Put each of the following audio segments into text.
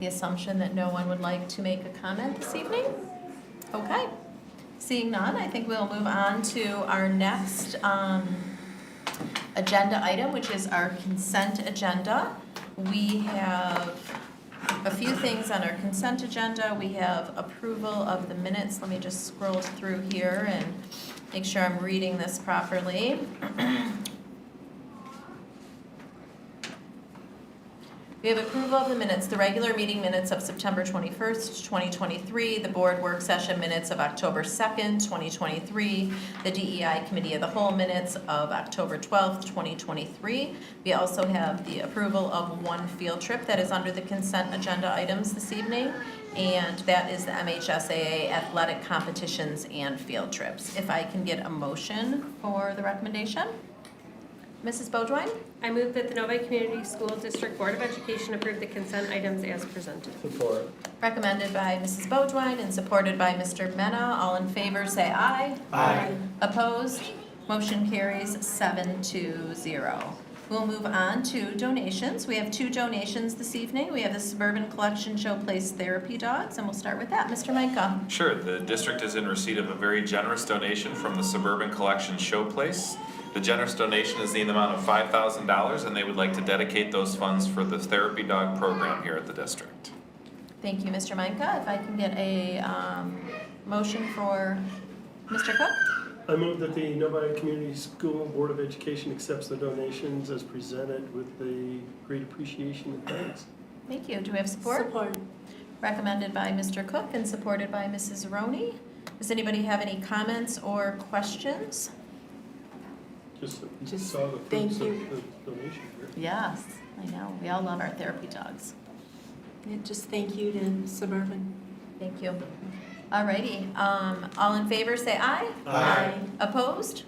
The assumption that no one would like to make a comment this evening? Okay. Seeing none, I think we'll move on to our next agenda item, which is our consent agenda. We have a few things on our consent agenda. We have approval of the minutes. Let me just scroll through here and make sure I'm reading this properly. We have approval of the minutes, the regular meeting minutes of September 21st, 2023, the board work session minutes of October 2nd, 2023, the DEI Committee of the Whole minutes of October 12th, 2023. We also have the approval of one field trip that is under the consent agenda items this evening, and that is the MHSAA athletic competitions and field trips. If I can get a motion for the recommendation. Mrs. Beaudoin? I move that the Novi Community School District Board of Education approve the consent items as presented. Support. Recommended by Mrs. Beaudoin and supported by Mr. Mena. All in favor say aye. Aye. Opposed? Motion carries 7-0. We'll move on to donations. We have two donations this evening. We have the Suburban Collection Showplace Therapy Dogs, and we'll start with that. Mr. Micah. Sure. The district is in receipt of a very generous donation from the Suburban Collection Showplace. The generous donation is in the amount of $5,000, and they would like to dedicate those funds for the therapy dog program here at the district. Thank you, Mr. Micah. If I can get a motion for Mr. Cook. I move that the Novi Community School Board of Education accepts the donations as presented with the great appreciation and thanks. Thank you. Do we have support? Support. Recommended by Mr. Cook and supported by Mrs. Roney. Does anybody have any comments or questions? Just saw the fruits of the donation here. Yes, I know. We all love our therapy dogs. Yeah, just thank you to Suburban. Thank you. Alrighty, all in favor say aye. Aye. Opposed?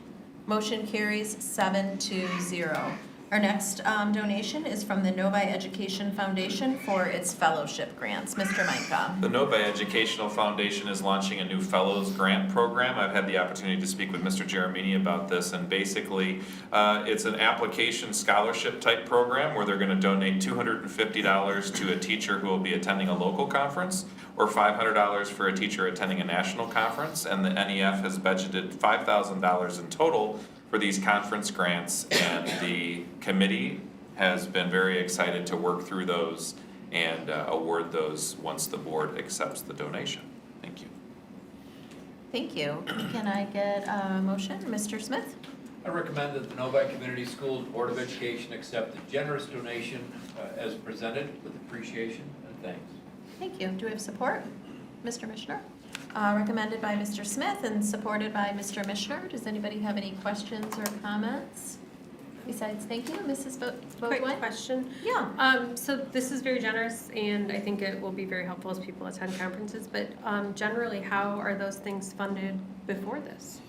Motion carries 7-0. Our next donation is from the Novi Education Foundation for its fellowship grants. Mr. Micah. The Novi Educational Foundation is launching a new Fellows Grant Program. I've had the opportunity to speak with Mr. Geremini about this, and basically it's an application scholarship type program where they're going to donate $250 to a teacher who will be attending a local conference, or $500 for a teacher attending a national conference, and the NEF has budgeted $5,000 in total for these conference grants, and the committee has been very excited to work through those and award those once the board accepts the donation. Thank you. Thank you. Can I get a motion? Mr. Smith? I recommend that the Novi Community Schools Board of Education accept the generous donation as presented with appreciation and thanks. Thank you. Do we have support? Mr. Mishner? Recommended by Mr. Smith and supported by Mr. Mishner. Does anybody have any questions or comments? Besides, thank you, Mrs. Quick Beaudoin. question. Yeah. So this is very generous, and I think it will be very helpful as people attend conferences, but generally, how are those things funded before this?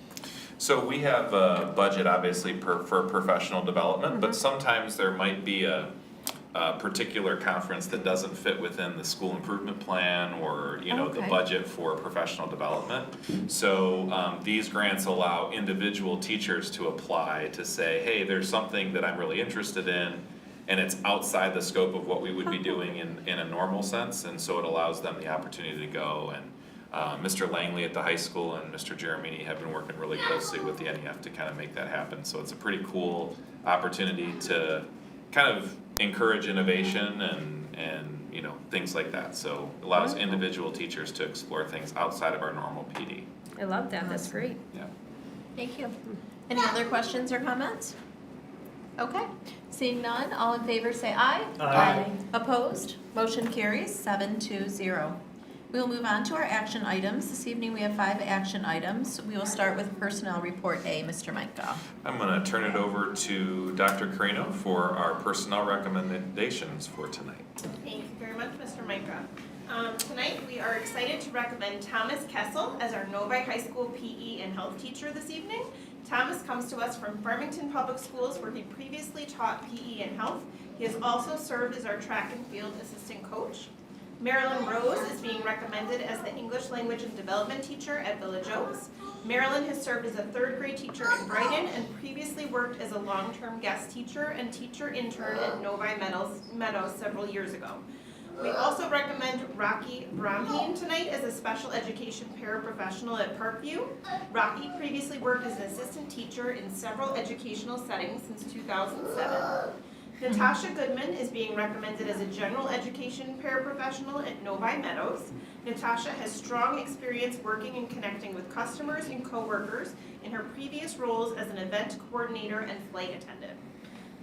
So we have a budget obviously for professional development, but sometimes there might be a particular conference that doesn't fit within the school improvement plan or the Okay. budget for professional development. So these grants allow individual teachers to apply to say, hey, there's something that I'm really interested in, and it's outside the scope of what we would be doing in a normal sense, and so it allows them the opportunity to go. And Mr. Langley at the high school and Mr. Geremini have been working really closely with the NEF to kind of make that happen. So it's a pretty cool opportunity to kind of encourage innovation and things like that. So it allows individual teachers to explore things outside of our normal PD. I love that. That's great. Yeah. Thank you. Any other questions or comments? Okay. Seeing none, all in favor say aye. Aye. Opposed? Motion carries 7-0. We'll move on to our action items. This evening we have 5 action items. We will start with Personnel Report A. Mr. Micah. I'm going to turn it over to Dr. Carino for our personnel recommendations for tonight. Thank you very much, Mr. Micah. Tonight, we are excited to recommend Thomas Kessel as our Novi High School PE and Health teacher this evening. Thomas comes to us from Farmington Public Schools, where he previously taught PE and Health. He has also served as our track and field assistant coach. Marilyn Rose is being recommended as the English Language and Development teacher at Village Oaks. Marilyn has served as a 3rd grade teacher in Brighton and previously worked as a long-term guest teacher and teacher intern at Novi Meadows several years ago. We also recommend Rocky Bromheim tonight as a special education paraprofessional at Parkview. Rocky previously worked as an assistant teacher in several educational settings since 2007. Natasha Goodman is being recommended as a general education paraprofessional at Novi Meadows. Natasha has strong experience working and connecting with customers and coworkers in her previous roles as an event coordinator and flight attendant.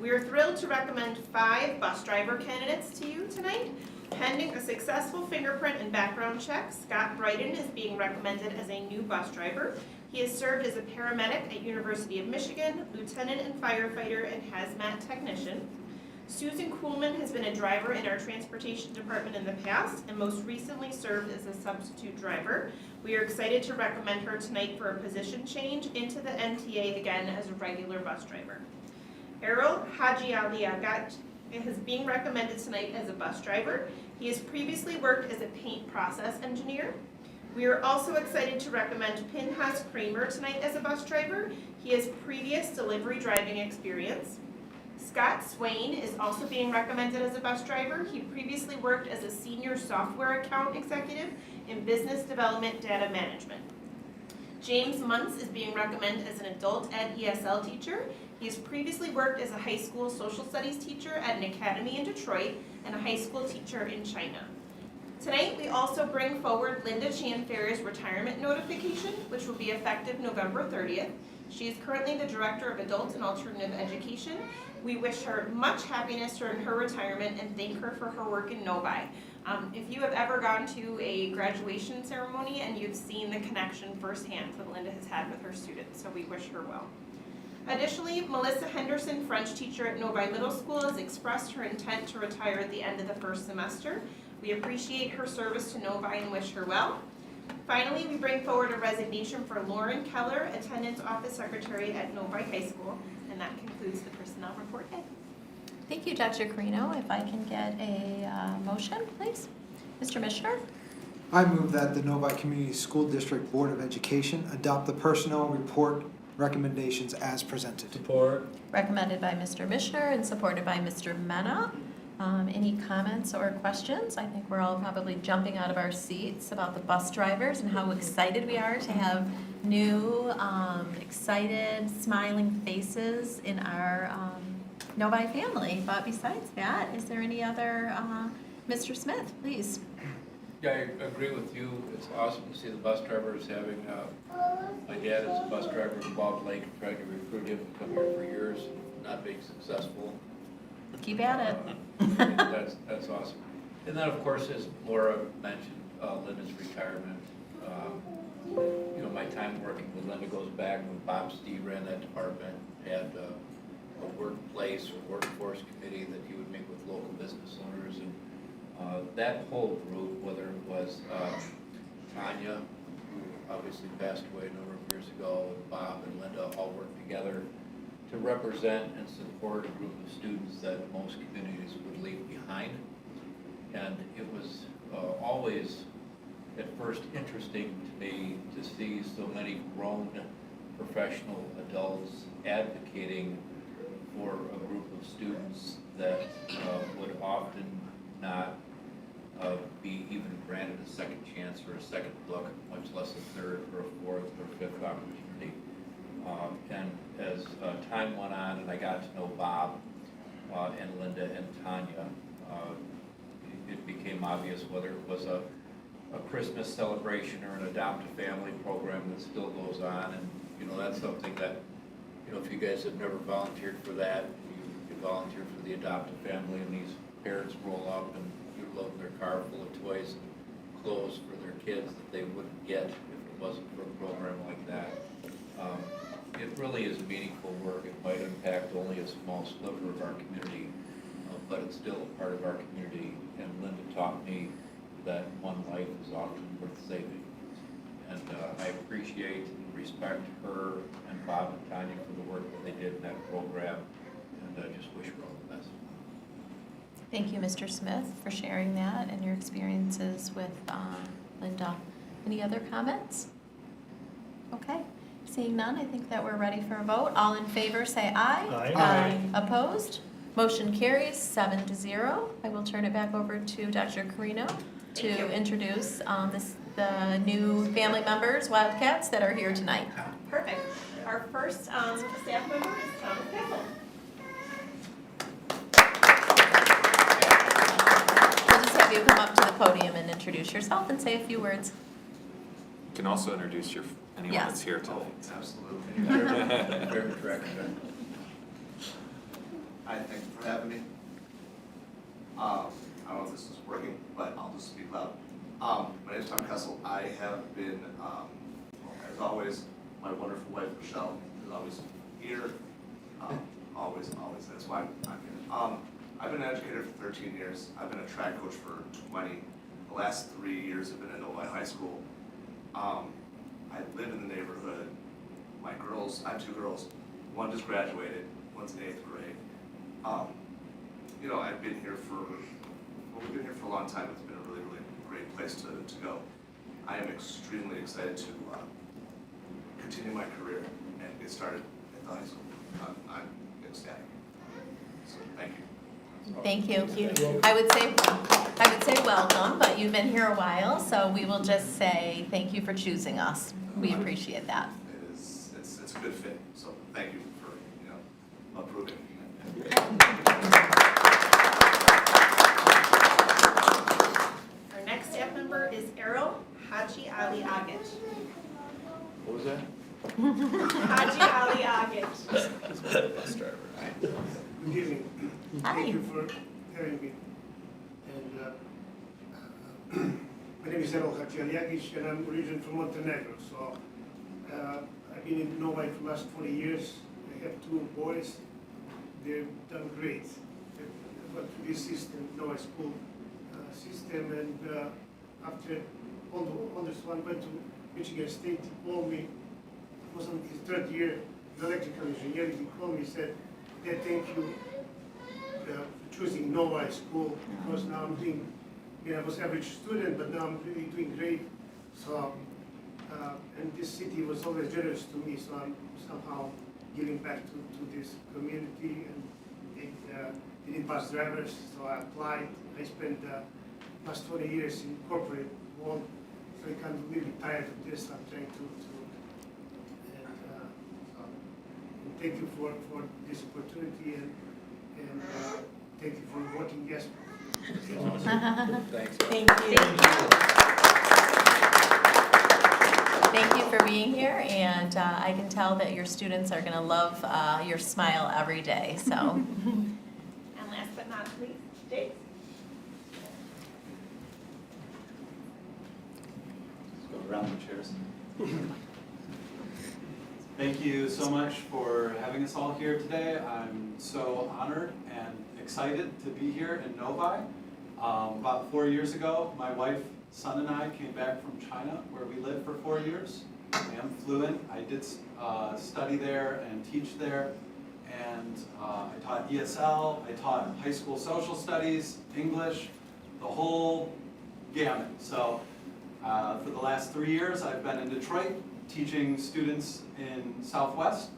We are thrilled to recommend 5 bus driver candidates to you tonight. Pending a successful fingerprint and background check, Scott Brighton is being recommended as a new bus driver. He has served as a paramedic at University of Michigan, lieutenant and firefighter, and hazmat technician. Susan Kuhlman has been a driver in our transportation department in the past and most recently served as a substitute driver. We are excited to recommend her tonight for a position change into the NTA again as a regular bus driver. Errol Haji Aliagat is being recommended tonight as a bus driver. He has previously worked as a paint process engineer. We are also excited to recommend Pinhas Kramer tonight as a bus driver. He has previous delivery driving experience. Scott Swain is also being recommended as a bus driver. He previously worked as a senior software account executive in business development data management. James Muntz is being recommended as an adult ed ESL teacher. He has previously worked as a high school social studies teacher at an academy in Detroit and a high school teacher in China. Tonight, we also bring forward Linda Chanfair's retirement notification, which will be effective November 30th. She is currently the Director of Adult and Alternative Education. We wish her much happiness during her retirement and thank her for her work in Novi. If you have ever gone to a graduation ceremony and you've seen the connection firsthand that Linda has had with her students, so we wish her well. Additionally, Melissa Henderson, French teacher at Novi Middle School, has expressed her intent to retire at the end of the first semester. We appreciate her service to Novi and wish her well. Finally, we bring forward a resignation for Lauren Keller, Attendance Office Secretary at Novi High School, and that concludes the personnel report. Ed. Thank you, Dr. Carino. If I can get a motion, please. Mr. Mishner? I move that the Novi Community School District Board of Education adopt the personnel report recommendations as presented. Support. Recommended by Mr. Mishner and supported by Mr. Mena. Any comments or questions? I think we're all probably jumping out of our seats about the bus drivers and how excited we are to have new, excited, smiling faces in our Novi family. But besides that, is there any other, Mr. Smith, please? Yeah, I agree with you. It's awesome to see the bus drivers having, my dad is a bus driver in Bald Lake, tried to recruit him to come here for years, not being successful. Keep at it. That's awesome. And then, of course, as Laura mentioned, Linda's retirement. You know, my time working with Linda goes back when Bob Steve ran that department, had a workplace or workforce committee that he would meet with local business owners. And that whole group, whether it was Tanya, who obviously passed away a number of years ago, and Bob and Linda all worked together to represent and support a group of students that most communities would leave behind. And it was always at first interesting to me to see so many grown professional adults advocating for a group of students that would often not be even granted a second chance or a second look, much less a third or a fourth or fifth opportunity. And as time went on and I got to know Bob and Linda and Tanya, it became obvious whether it was a Christmas celebration or an adopt a family program that still goes on. And, you know, that's something that, you know, if you guys have never volunteered for that, you volunteer for the adopt a family, and these parents roll up and you load their car full of toys and clothes for their kids that they wouldn't get if it wasn't for a program like that. It really is meaningful work. It might impact only a small sliver of our community, but it's still a part of our community. And Linda taught me that one life is often worth saving. And I appreciate and respect her and Bob and Tanya for the work that they did in that program, and I just wish her all the best. Thank you, Mr. Smith, for sharing that and your experiences with Linda. Any other comments? Okay. Seeing none, I think that we're ready for a vote. All in favor, say aye. Aye. Aye. Opposed? Motion carries 7-0. I will turn it back over to Dr. Carino Thank you. to introduce the new family members, Wildcats, that are here tonight. Perfect. Our first staff member is Thomas Kessel. We'll just have you come up to the podium and introduce yourself and say a few words. You can also introduce anyone Yes. that's here tonight. Absolutely. Very correct. Hi, thank you for having me. I don't know if this is working, but I'll just speak loud. My name is Tom Kessel. I have been, as always, my wonderful wife Michelle is always here. Always, that's why I'm here. I've been an educator for 13 years. I've been a track coach for 20. The last 3 years have been at Novi High School. I live in the neighborhood. My girls, I have 2 girls. One just graduated, one's in 8th grade. I've been here we've been here for a long time. It's been a really, really great place to go. I am extremely excited to continue my career and get started at the high school. I'm ecstatic. So, thank you. Thank you. I would say welcome, but you've been here a while, so we will just say thank you for choosing us. We appreciate that. It's a good fit. So, thank you for approving. Our next staff member is Errol Haji Ali Agich. What was that? Haji Ali Agich. Bus driver. Good evening. Hi. Thank you for having me. And my name is Errol Hajialiagis, and I'm originally from Montenegro. So I've been in Novi for the last 20 years. I have 2 boys. They've done great. They went through this system, Novi school system, and after all the oldest one went to Michigan State, he called me. It was on his 3rd year in electrical engineering. He called me and said, "Dad, thank you for choosing Novi school, because now I was average student, but now I'm really doing great." So, and this city was always generous to me, so I'm somehow giving back to this community, and they need bus drivers, so I applied. I spent last 20 years in corporate world, so I kind of really tired of this. I'm trying to and thank you for this opportunity, and thank you for voting yes. Thanks. Thank you. Thank you for being here, and I can tell that your students are going to love your smile every day, so. And last but not least, Jake. Let's go around the chairs. Thank you so much for having us all here today. I'm so honored and excited to be here in Novi. About 4 years ago, my wife, son, and I came back from China, where we lived for 4 years. I am fluent. I did study there and teach there, and I taught ESL, I taught high school social studies, English, the whole gamut. So for the last 3 years, I've been in Detroit teaching students in Southwest,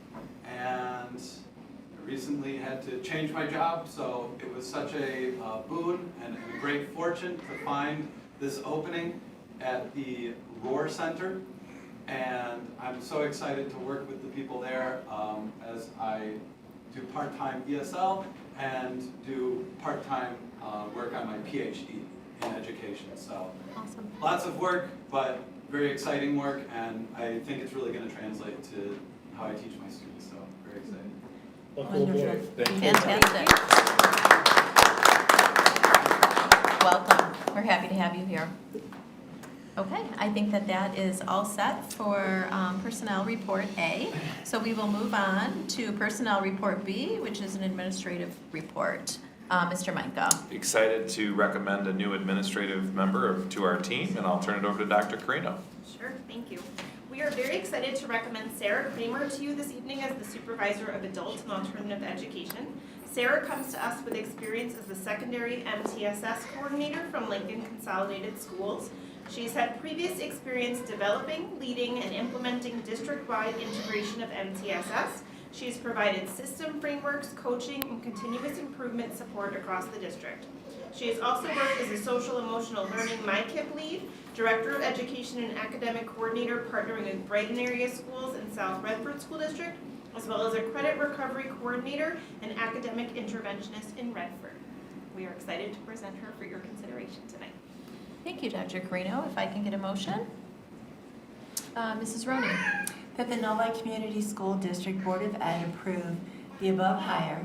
and I recently had to change my job, so it was such a boon and a great fortune to find this opening at the Roar Center, and I'm so excited to work with the people there as I do part-time ESL and do part-time work on my PhD in education. So Awesome. lots of work, but very exciting work, and I think it's really going to translate to how I teach my students, so very excited. Wonderful. Thank you. Fantastic. Welcome. We're happy to have you here. Okay, I think that is all set for Personnel Report A. So we will move on to Personnel Report B, which is an administrative report. Mr. Micah. Excited to recommend a new administrative member to our team, and I'll turn it over to Dr. Carino. Sure, thank you. We are very excited to recommend Sarah Kramer to you this evening as the Supervisor of Adult and Alternative Education. Sarah comes to us with experience as the Secondary MTSS Coordinator from Lincoln Consolidated Schools. She's had previous experience developing, leading, and implementing district-wide integration of MTSS, She's provided system frameworks, coaching, and continuous improvement support across the district. She has also worked as a social emotional learning MyKIP lead, director of education and academic coordinator partnering with Brighton area schools and South Redford School District, as well as a credit recovery coordinator and academic interventionist in Redford. We are excited to present her for your consideration tonight. Thank you, Dr. Carino. If I can get a motion? Mrs. Roney? That the Novi Community School District Board of Ed approve the above hire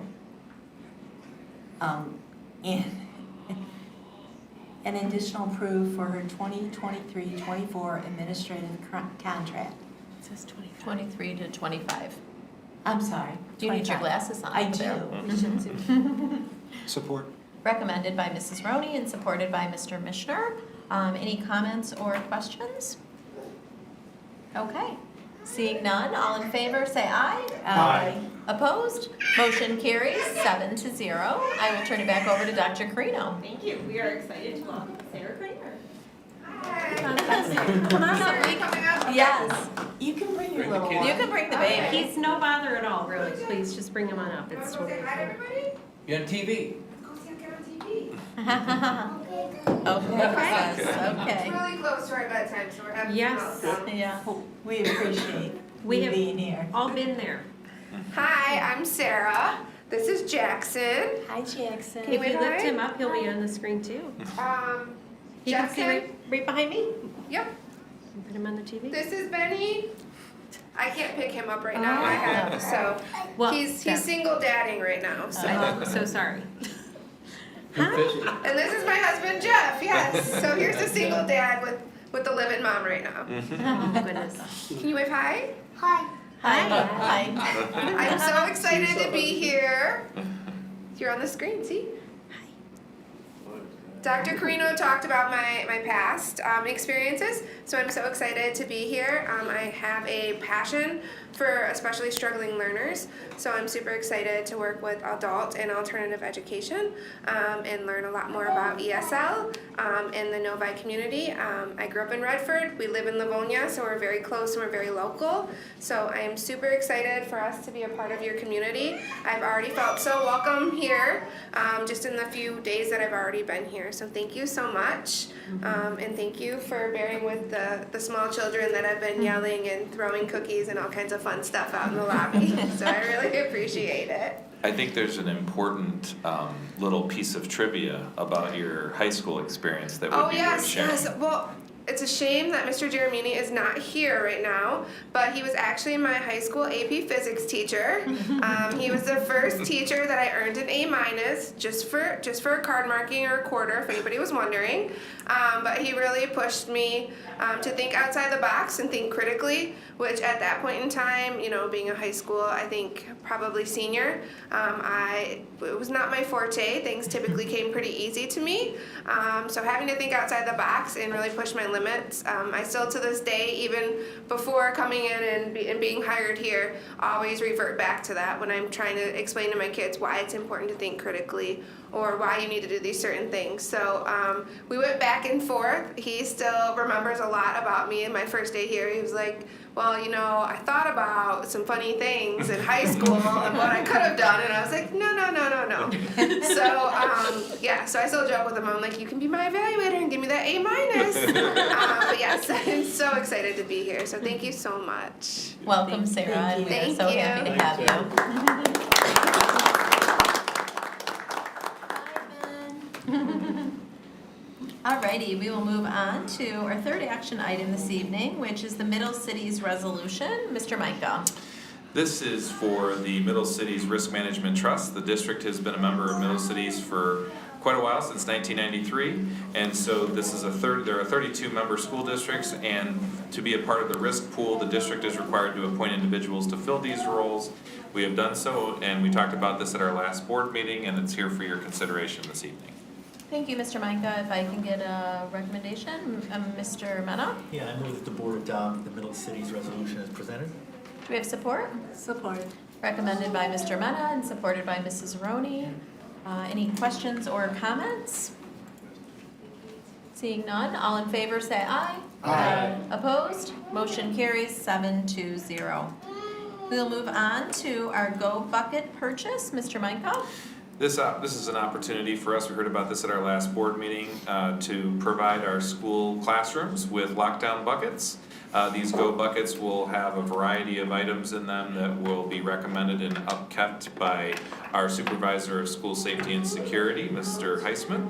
and additional approve for her 2023-24 administrative contract. It says 23 to 25. I'm sorry. Do you need your 25. glasses on? I over do. there? Support. Recommended by Mrs. Roney and supported by Mr. Mishner. Any comments or questions? Okay. Seeing none, all in favor say aye. Aye. Opposed? Motion carries 7-0. I will turn it back over to Dr. Carino. Thank you. We are excited to welcome Sarah Kramer. Come on up. Yes. You can bring your Bring the little kids. one. You can bring the baby. He's no bother at all, really. Please, just bring him on up. It's totally fine. You're on TV. Okay, yes, okay. Really close to our bedtime, so we're having Yes. Yeah. We appreciate We you have being here. all been there. Hi, I'm Sarah. This is Jackson. Hi, Jackson. If you lift him up, he'll be on the screen too. He can see Jackson. right behind me. Yep. Put him on the TV. This is Benny. I can't pick him up right now. I have so Well, he's then- single dadding right now. So. I'm so sorry. And this is my husband Jeff. Yes. So here's a single dad with the living mom right now. Oh, goodness. Can you wave hi? Hi. Hi. I'm so excited to be here. You're on the screen. See. Dr. Carino talked about my past experiences, so I'm so excited to be here. I have a passion for especially struggling learners, so I'm super excited to work with adult and alternative education and learn a lot more about ESL in the Novi community. I grew up in Redford. We live in Livonia, so we're very close and we're very local. So I am super excited for us to be a part of your community. I've already felt so welcome here just in the few days that I've already been here. So thank you so much, and thank you for bearing with the small children that have been yelling and throwing cookies and all kinds of fun stuff out in the lobby. So I really appreciate it. I think there's an important little piece of trivia about your high school experience that would Oh be worth yes, sharing. yes. Well, it's a shame that Mr. Geremini is not here right now, but he was actually my high school AP Physics teacher. He was the first teacher that I earned an A- just for a card marking or a quarter, if anybody was wondering. But he really pushed me to think outside the box and think critically, which at that point in time, you know, being a high school, I think probably senior, it was not my forte. Things typically came pretty easy to me. So having to think outside the box and really push my limits, I still to this day, even before coming in and being hired here, always revert back to that when I'm trying to explain to my kids why it's important to think critically or why you need to do these certain things. So we went back and forth. He still remembers a lot about me in my first day here. He was like, well, you know, I thought about some funny things in high school and what I could have done, and I was like, no. So, yeah, so I still joke with him. I'm like, you can be my evaluator and give me that A-. But yes, I'm so excited to be here, so thank you so much. Welcome, Sarah, and we are Thank so you. happy to have you. Alrighty, we will move on to our third action item this evening, which is the Middle Cities Resolution. Mr. Micah. This is for the Middle Cities Risk Management Trust. The district has been a member of Middle Cities for quite a while, since 1993, and so this is there are 32 member school districts, and to be a part of the risk pool, the district is required to appoint individuals to fill these roles. We have done so, and we talked about this at our last board meeting, and it's here for your consideration this evening. Thank you, Mr. Micah. If I can get a recommendation, Mr. Mena? Yeah, I move that the board adopt the Middle Cities resolution as presented. Do we have support? Support. Recommended by Mr. Mena and supported by Mrs. Roney. Any questions or comments? Seeing none, all in favor say aye. Aye. Opposed? Motion carries 7-0. We'll move on to our Go Bucket purchase. Mr. Micah? This is an opportunity for us, we heard about this at our last board meeting, to provide our school classrooms with lockdown buckets. These Go Buckets will have a variety of items in them that will be recommended and upkept by our Supervisor of School Safety and Security, Mr. Heisman.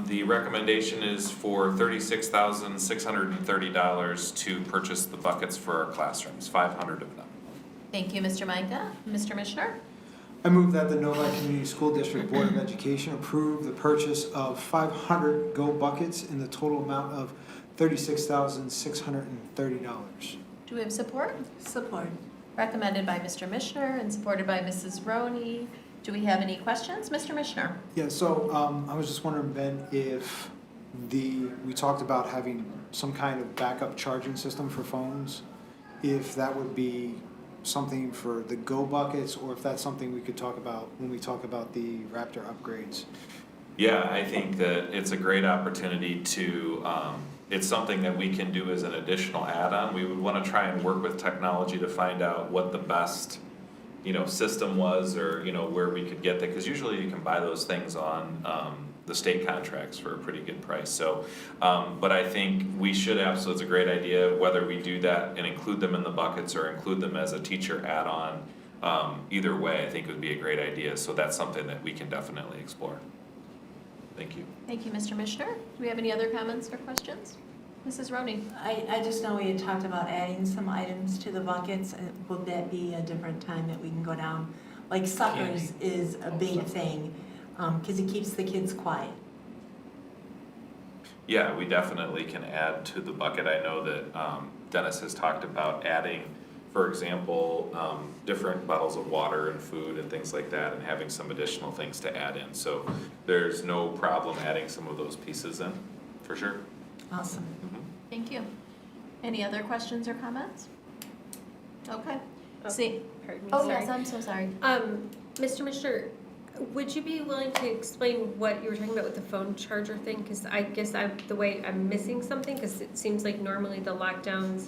The recommendation is for $36,630 to purchase the buckets for our classrooms, 500 of them. Thank you, Mr. Micah. Mr. Mishner? I move that the Novi Community School District Board of Education approve the purchase of 500 Go Buckets in the total amount of $36,630. Do we have support? Support. Recommended by Mr. Mishner and supported by Mrs. Roney. Do we have any questions? Mr. Mishner? Yeah, so I was just wondering, Ben, if we talked about having some kind of backup charging system for phones, if that would be something for the Go Buckets, or if that's something we could talk about when we talk about the Raptor upgrades. Yeah, I think that it's a great opportunity to, it's something that we can do as an additional add-on. We would wanna try and work with technology to find out what the best, system was, or, where we could get that, cause usually you can buy those things on, the state contracts for a pretty good price, so, but I think we should absolutely, it's a great idea, whether we do that and include them in the buckets or include them as a teacher add-on, either way, I think it would be a great idea, so that's something that we can definitely explore. Thank you. Thank you, Mr. Mishner. Do we have any other comments or questions? Mrs. Roney? I just know we had talked about adding some items to the buckets. Will that be a different time that we can go down? Like suckers is a big thing, because it keeps the kids quiet. Yeah, we definitely can add to the bucket. I know that Dennis has talked about adding, for example, different bottles of water and food and things like that, and having some additional things to add in. So there's no problem adding some of those pieces in, for sure. Awesome. Thank you. Any other questions or comments? Okay. See. Pardon me, Oh, sorry. yes, I'm so sorry. Mr. Mishner, would you be willing to explain what you were talking about with the phone charger thing? Because I guess I'm missing something, because it seems like normally the lockdowns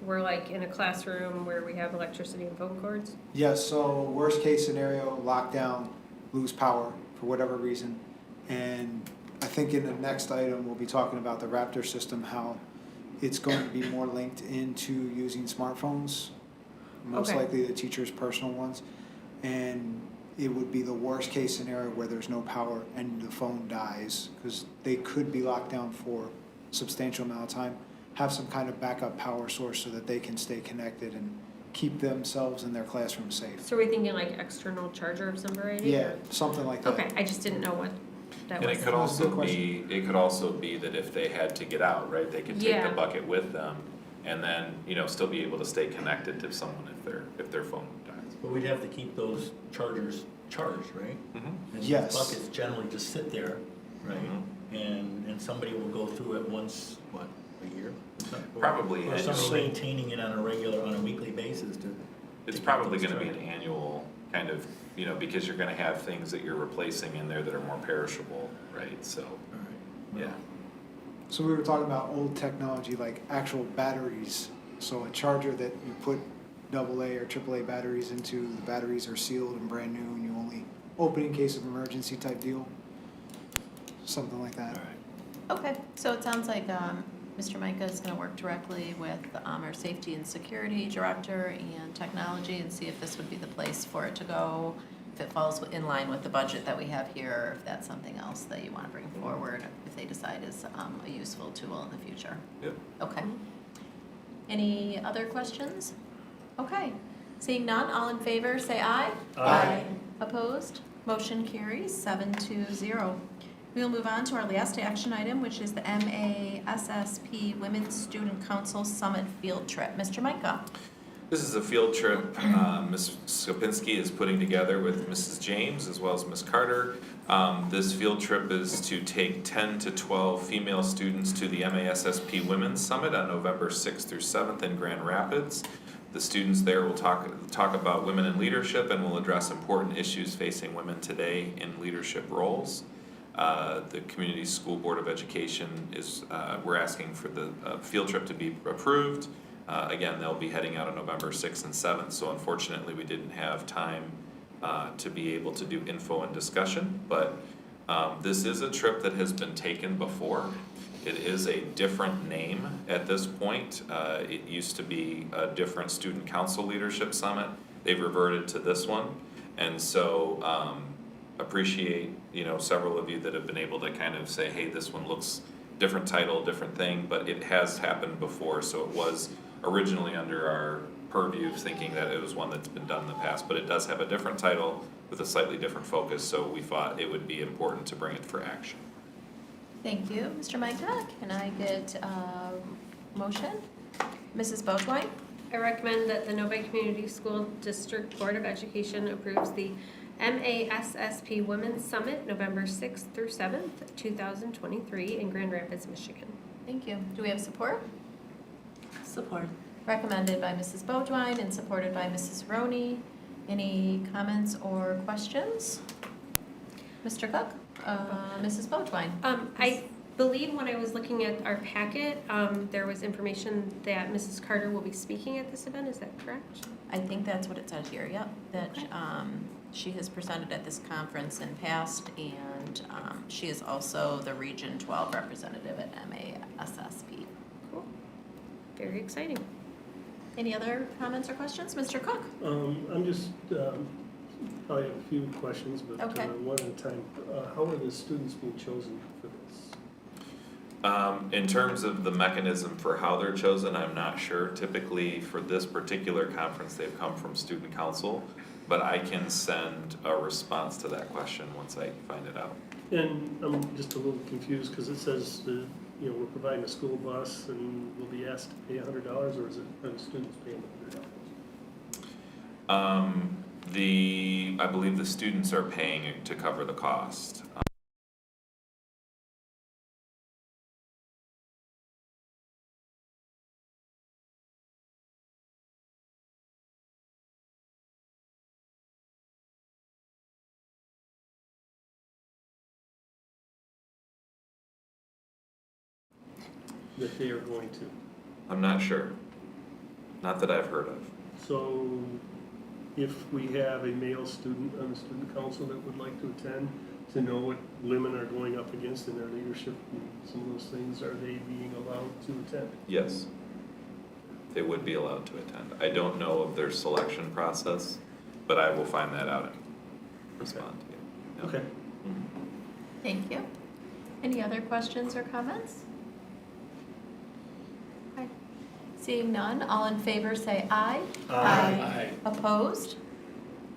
were like in a classroom where we have electricity and phone cords. Yes, so worst case scenario, lockdown, lose power for whatever reason. And I think in the next item, we'll be talking about the Raptor system, how it's going to be more linked into using smartphones, most Okay. likely the teacher's personal ones. And it would be the worst case scenario where there's no power and the phone dies, because they could be locked down for a substantial amount of time. Have some kind of backup power source so that they can stay connected and keep themselves and their classroom safe. So we're thinking like external charger of some variety? Yeah, something like that. Okay, I just didn't know what that And was. it could That's a good also be that if they had to get out, right, they could take Yeah. the bucket with them and then, still be able to stay connected to someone if their phone dies. But we'd have to keep those chargers charged, right? Mhm. And Yes. these buckets generally just sit there, right? And somebody will go through it once, what, a year? Or- Probably Or somebody annually. maintaining it on a weekly basis to. It's keep probably those gonna be an charged. annual kind of, because you're gonna have things that you're replacing in there that are more perishable, right, so, All right. yeah. So we were talking about old technology, like actual batteries. So a charger that you put AA or AAA batteries into, the batteries are sealed and brand new, and you only open in case of emergency type deal. Something like that. All right. Okay, so it sounds like Mr. Micah is going to work directly with our Safety and Security Director and Technology and see if this would be the place for it to go, if it falls in line with the budget that we have here, or if that's something else that you want to bring forward, if they decide is a useful tool in the future. Yep. Okay. Any other questions? Okay. Seeing none, all in favor, say aye. Aye. Opposed? Motion carries 7-0. We will move on to our last action item, which is the MASSP Women's Student Council Summit Field Trip. Mr. Micah. This is a field trip Ms. Skopinski is putting together with Mrs. James as well as Ms. Carter. This field trip is to take 10 to 12 female students to the MASSP Women's Summit on November 6th through 7th in Grand Rapids. The students there will talk about women in leadership and will address important issues facing women today in leadership roles. The Community School Board of Education we're asking for the field trip to be approved. Again, they'll be heading out on November 6th and 7th, so unfortunately, we didn't have time to be able to do info and discussion, but this is a trip that has been taken before. It is a different name at this point. It used to be a different student council leadership summit. They've reverted to this one, and so appreciate, you know, several of you that have been able to kind of say, hey, this one looks different title, different thing, but it has happened before, so it was originally under our purview, thinking that it was one that's been done in the past, but it does have a different title with a slightly different focus, so we thought it would be important to bring it for action. Thank you, Mr. Micah. Can I get a motion? Mrs. Boatwine? I recommend that the Novi Community School District Board of Education approves the MASSP Women's Summit, November 6th through 7th, 2023 in Grand Rapids, Michigan. Thank you. Do we have support? Support. Recommended by Mrs. Boatwine and supported by Mrs. Roney. Any comments or questions? Mr. Cook? Mrs. Boatwine? I believe when I was looking at our packet, there was information that Mrs. Carter will be speaking at this event. Is that correct? I think that's what it says here, yep. That she has presented at this conference in past, and she is also the Region 12 representative at MASSP. Cool. Very exciting. Any other comments or questions? Mr. Cook? I'm just, probably have a few questions, but Okay. one at a time. How are the students being chosen for this? In terms of the mechanism for how they're chosen, I'm not sure. Typically, for this particular conference, they've come from student council, but I can send a response to that question once I find it out. And I'm just a little confused because it says that, you know, we're providing a school bus and we'll be asked to pay $100, or is it, are the students paying $100? I believe the students are paying to cover the cost. That they are going to. I'm not sure. Not that I've heard of. So if we have a male student on the student council that would like to attend, to know what women are going up against in their leadership and some of those things, are they being allowed to attend? Yes. They would be allowed to attend. I don't know of their selection process, but I will find that out and respond to you. Okay. Thank you. Any other questions or comments? Okay. Seeing none, all in favor say aye. Aye. Opposed?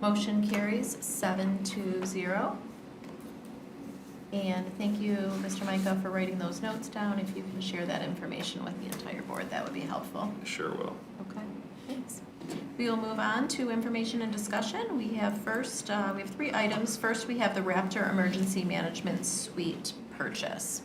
Motion carries 7-0. And thank you, Mr. Micah, for writing those notes down. If you can share that information with the entire board, that would be helpful. Sure will. Okay, thanks. We will move on to information and discussion. We have first, we have 3 items. First, we have the Raptor Emergency Management Suite purchase.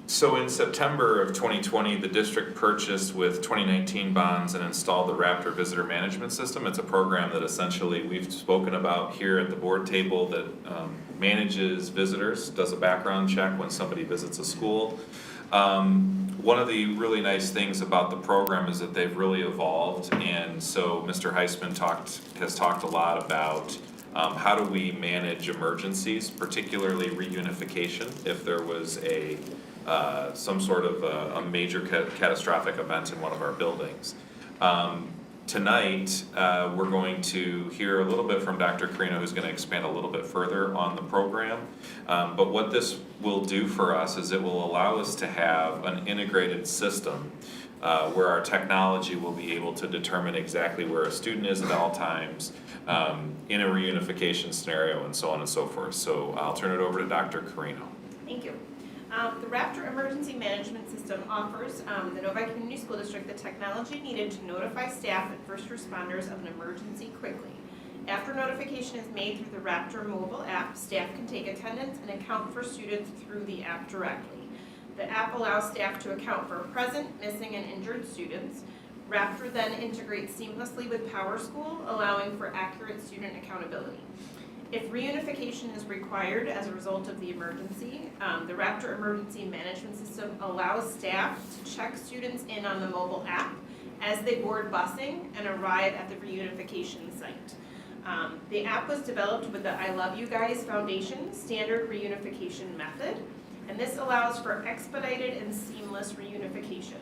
So in September of 2020, the district purchased with 2019 bonds and installed the Raptor Visitor Management System. It's a program that essentially we've spoken about here at the board table that manages visitors, does a background check when somebody visits a school. One of the really nice things about the program is that they've really evolved, and so Mr. Heisman has talked a lot about how do we manage emergencies, particularly reunification, if there was some sort of a major catastrophic event in one of our buildings. Tonight, we're going to hear a little bit from Dr. Carino, who's going to expand a little bit further on the program. But what this will do for us is it will allow us to have an integrated system where our technology will be able to determine exactly where a student is at all times in a reunification scenario and so on and so forth. So I'll turn it over to Dr. Carino. Thank you. The Raptor Emergency Management System offers the Novi Community School District the technology needed to notify staff and first responders of an emergency quickly. After notification is made through the Raptor mobile app, staff can take attendance and account for students through the app directly. The app allows staff to account for present, missing, and injured students. Raptor then integrates seamlessly with PowerSchool, allowing for accurate student accountability. If reunification is required as a result of the emergency, the Raptor Emergency Management System allows staff to check students in on the mobile app as they board busing and arrive at the reunification site. The app was developed with the I Love You Guys Foundation standard reunification method, and this allows for expedited and seamless reunification.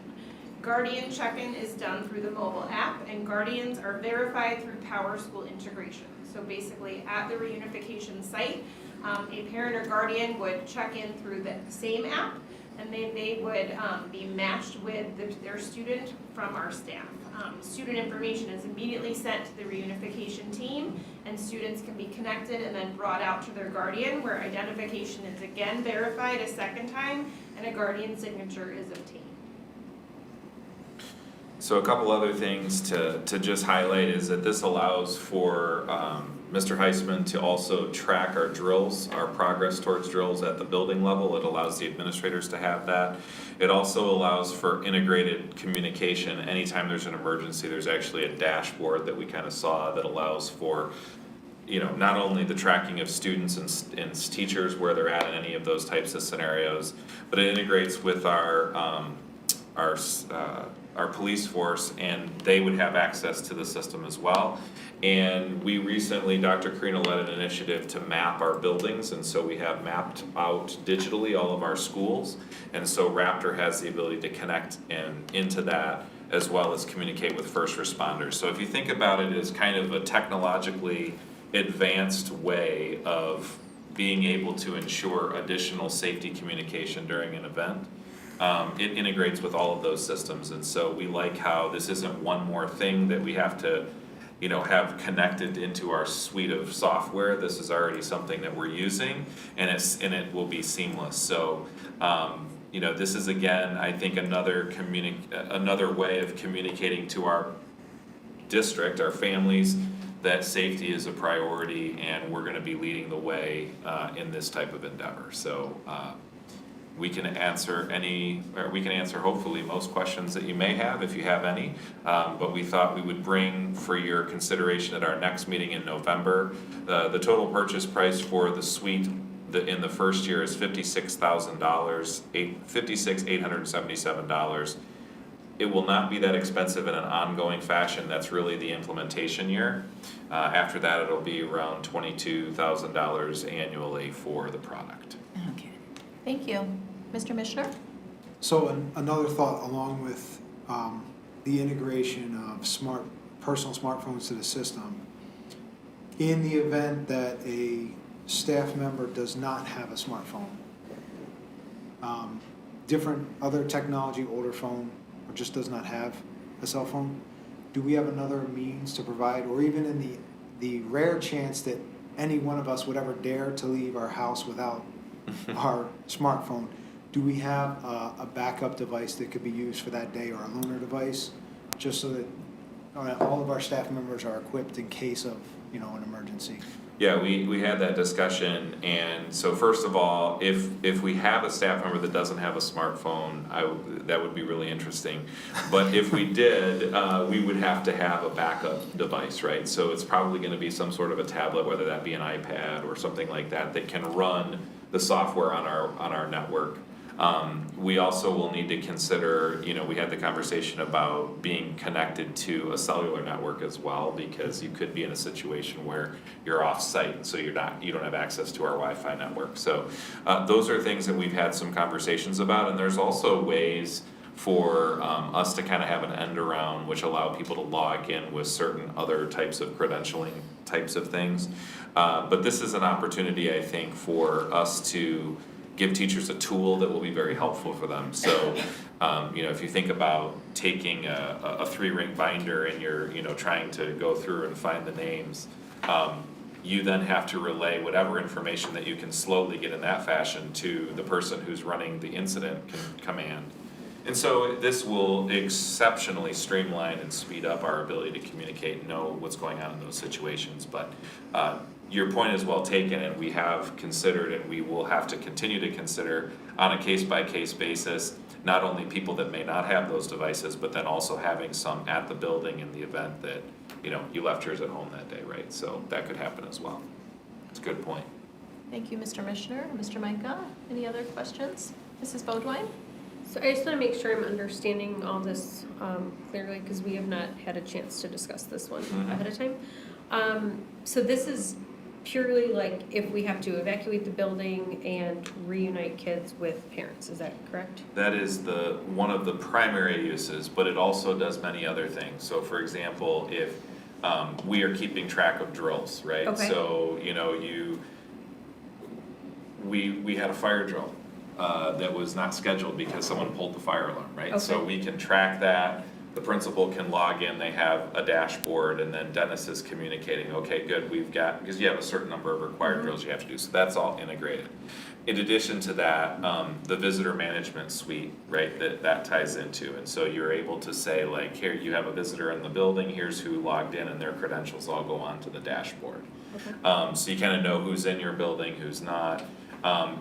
Guardian check-in is done through the mobile app, and guardians are verified through PowerSchool integration. So basically, at the reunification site, a parent or guardian would check in through the same app, and then they would be matched with their student from our staff. Student information is immediately sent to the reunification team, and students can be connected and then brought out to their guardian, where identification is again verified a second time, and a guardian signature is obtained. So a couple other things to just highlight is that this allows for Mr. Heisman to also track our drills, our progress towards drills at the building level. It allows the administrators to have that. It also allows for integrated communication. Anytime there's an emergency, there's actually a dashboard that we kind of saw that allows for, you know, not only the tracking of students and teachers where they're at in any of those types of scenarios, but it integrates with our police force, and they would have access to the system as well. And we recently, Dr. Carino led an initiative to map our buildings, and so we have mapped out digitally all of our schools. And so Raptor has the ability to connect into that, as well as communicate with first responders. So if you think about it as kind of a technologically advanced way of being able to ensure additional safety communication during an event, it integrates with all of those systems. And so we like how this isn't one more thing that we have to, you know, have connected into our suite of software. This is already something that we're using, and it will be seamless. So, you know, this is again, I think another way of communicating to our district, our families, that safety is a priority, and we're going to be leading the way in this type of endeavor. So. We can answer hopefully most questions that you may have, if you have any. But we thought we would bring for your consideration at our next meeting in November. The total purchase price for the suite in the first year is $56,000, $56,877. It will not be that expensive in an ongoing fashion. That's really the implementation year. After that, it'll be around $22,000 annually for the product. Okay. Thank you. Mr. Mishner? So another thought along with the integration of personal smartphones to the system. In the event that a staff member does not have a smartphone, different other technology, older phone, or just does not have a cell phone, do we have another means to provide, or even in the rare chance that any one of us would ever dare to leave our house without our smartphone, do we have a backup device that could be used for that day, or a loaner device, just so that all of our staff members are equipped in case of, you know, an emergency? Yeah, we had that discussion, and so first of all, if we have a staff member that doesn't have a smartphone, that would be really interesting. But if we did, we would have to have a backup device, right? So it's probably gonna be some sort of a tablet, whether that be an iPad or something like that, that can run the software on our network. We also will need to consider, you know, we had the conversation about being connected to a cellular network as well, because you could be in a situation where you're off-site, and so you don't have access to our Wi-Fi network. So those are things that we've had some conversations about, and there's also ways for us to kind of have an end around which allow people to log in with certain other types of credentialing types of things. But this is an opportunity, I think, for us to give teachers a tool that will be very helpful for them. So, you know, if you think about taking a 3-ring binder and you're, you know, trying to go through and find the names, you then have to relay whatever information that you can slowly get in that fashion to the person who's running the incident command. And so this will exceptionally streamline and speed up our ability to communicate and know what's going on in those situations. But your point is well taken, and we have considered, and we will have to continue to consider on a case-by-case basis, not only people that may not have those devices, but then also having some at the building in the event that, you know, you left yours at home that day, right? So that could happen as well. It's a good point. Thank you, Mr. Mishner. Mr. Micah, any other questions? Mrs. Bodwine? So I just want to make sure I'm understanding all this clearly, because we have not had a chance to discuss this one ahead of time. So this is purely like if we have to evacuate the building and reunite kids with parents, is that correct? That is one of the primary uses, but it also does many other things. So for example, if we are keeping track of drills, right? Okay. So, we had a fire drill that was not scheduled because someone pulled the fire alarm, right? So Okay. we can track that, the principal can log in, they have a dashboard, and then Dennis is communicating, okay, good, we've got, because you have a certain number of required drills you have to do, so that's all integrated. In addition to that, the visitor management suite, right, that ties into, and so you're able to say like, here, you have a visitor in the building, here's who logged in, and their credentials all go onto the dashboard. Okay. So you kind of know who's in your building, who's not.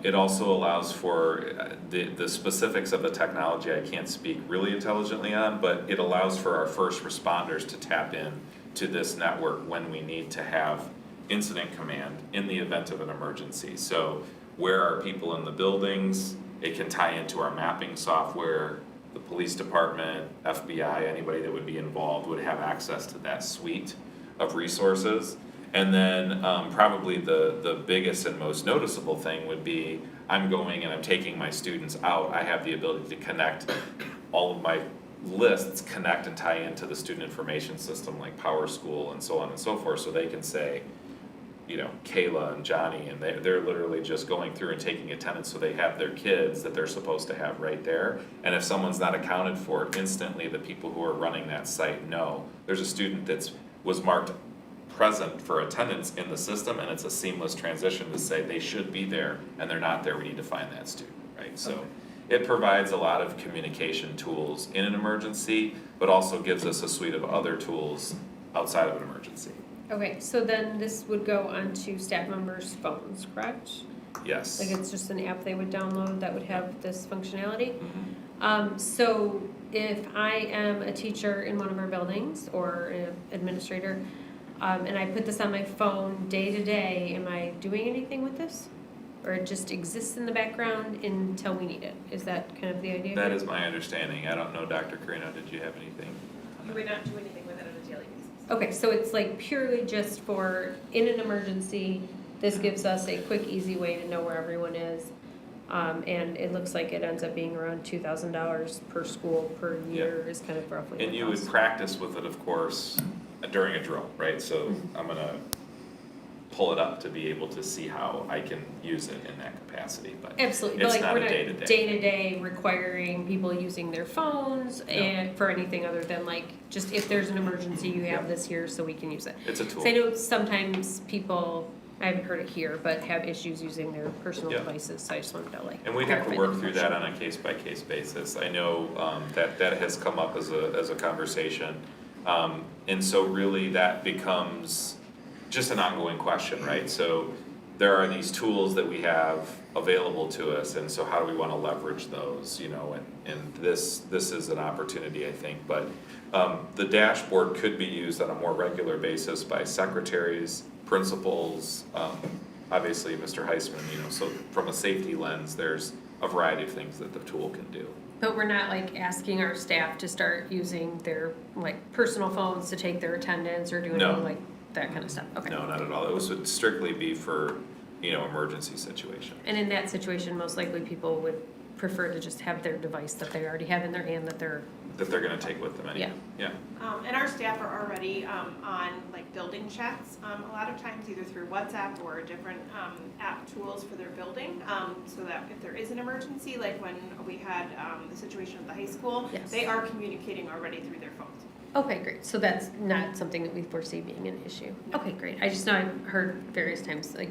It also allows for the specifics of the technology I can't speak really intelligently on, but it allows for our first responders to tap in to this network when we need to have incident command in the event of an emergency. So where are people in the buildings? It can tie into our mapping software. The police department, FBI, anybody that would be involved would have access to that suite of resources. And then probably the biggest and most noticeable thing would be, I'm going and I'm taking my students out, I have the ability to connect all of my lists, connect and tie into the student information system like Power School and so on and so forth, so they can say, Kayla and Johnny, and they're literally just going through and taking attendance, so they have their kids that they're supposed to have right there. And if someone's not accounted for, instantly the people who are running that site know there's a student was marked present for attendance in the system, and it's a seamless transition to say they should be there and they're not there, we need to find that student, right? So it provides a lot of communication tools in an emergency, but also gives us a suite of other tools outside of an emergency. Okay, so then this would go onto staff members' phones, correct? Yes. Like it's just an app they would download that would have this functionality? Mhm. So if I am a teacher in one of our buildings or an administrator, and I put this on my phone day to day, am I doing anything with this? Or it just exists in the background until we need it? Is that kind of the idea? That is my understanding. I don't know, Dr. Carino, did you have anything? You would not do anything with it on a daily basis. Okay, so it's like purely just for, in an emergency, this gives us a quick, easy way to know where everyone is. And it looks like it ends up being around $2,000 per school per year is kind of roughly. And the you would cost. practice with it, of course, during a drill, right? So I'm gonna pull it up to be able to see how I can use it in that capacity, but Absolutely, but it's like not we're a not day-to-day. day-to-day requiring people using their phones and for anything other than like, just if there's an emergency, you have this here so we can use it. It's a tool. 'Cause I know sometimes people, I haven't heard it here, but have issues using their personal Yeah. devices, so I just wanted to like. And we have to clarify work that through that on a case-by-case basis. I know that has come up as a conversation. And so really that becomes just an ongoing question, right? So there are these tools that we have available to us, and so how do we wanna leverage those, and this is an opportunity, I think. But the dashboard could be used on a more regular basis by secretaries, principals, obviously Mr. Heisman, so from a safety lens, there's a variety of things that the tool can do. But we're not like asking our staff to start using their like personal phones to take their attendance or do No. anything like that kind of stuff, okay? No, not at all. It would strictly be for, emergency situation. And in that situation, most likely people would prefer to just have their device that they already have in their hand that they're, That they're gonna take with them anyway. Yeah. And our staff are already on like building chats, a lot of times either through WhatsApp or different app tools for their building, so that if there is an emergency, like when we had the situation at the high school, Yes. they are communicating already through their phones. okay, great, so that's not something that we foresee being an issue. Okay, great, I just know I've heard various times, like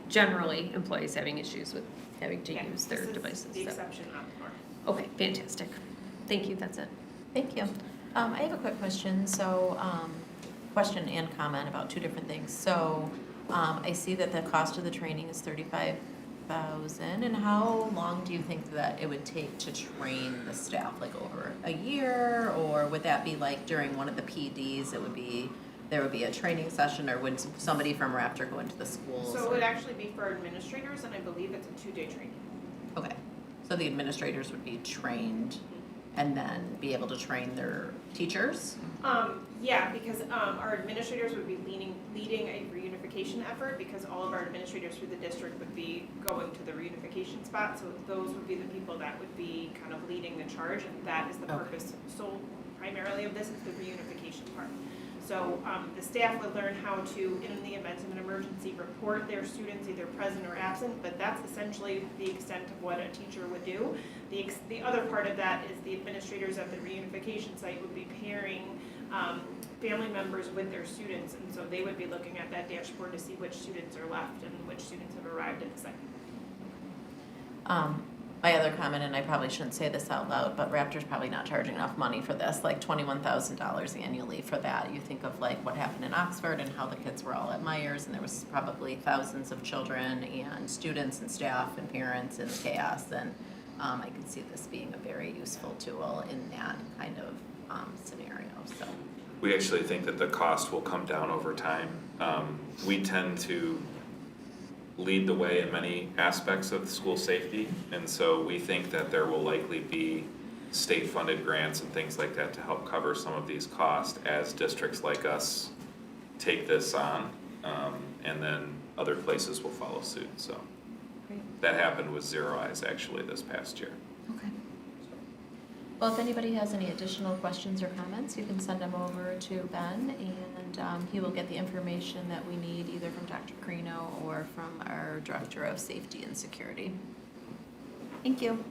generally employees having issues with having to Yeah, use their this is devices, the so. exception, not the norm. Okay, fantastic, thank you, that's it. Thank you. I have a quick question, question and comment about two different things. So, I see that the cost of the training is $35,000, and how long do you think that it would take to train the staff? Like over a year, or would that be like during one of the PDs, it would be there would be a training session, or would somebody from Raptor go into the schools? So it would actually be for administrators, and I believe it's a 2-day training. Okay, so the administrators would be trained and then be able to train their teachers? Yeah, because our administrators would be leading a reunification effort, because all of our administrators through the district would be going to the reunification spot, so those would be the people that would be kind of leading the charge, and that is the purpose, sole primarily of this is the reunification part. So the staff would learn how to, in the event of an emergency, report their students either present or absent, but that's essentially the extent of what a teacher would do. The other part of that is the administrators at the reunification site would be pairing family members with their students, and so they would be looking at that dashboard to see which students are left and which students have arrived at the site. My other comment, and I probably shouldn't say this out loud, but Raptor's probably not charging enough money for this, like $21,000 annually for that. You think of like what happened in Oxford and how the kids were all at Myers, and there was probably thousands of children and students and staff and parents and chaos, and I can see this being a very useful tool in that kind of scenario, so. We actually think that the cost will come down over time. We tend to lead the way in many aspects of school safety, and so we think that there will likely be state-funded grants and things like that to help cover some of these costs as districts like us take this on, and then other places will follow suit, so. Great. That happened with Zero Eyes actually this past year. Okay. Well, if anybody has any additional questions or comments, you can send them over to Ben, and he will get the information that we need either from Dr. Carino or from our Director of Safety and Security. Thank you.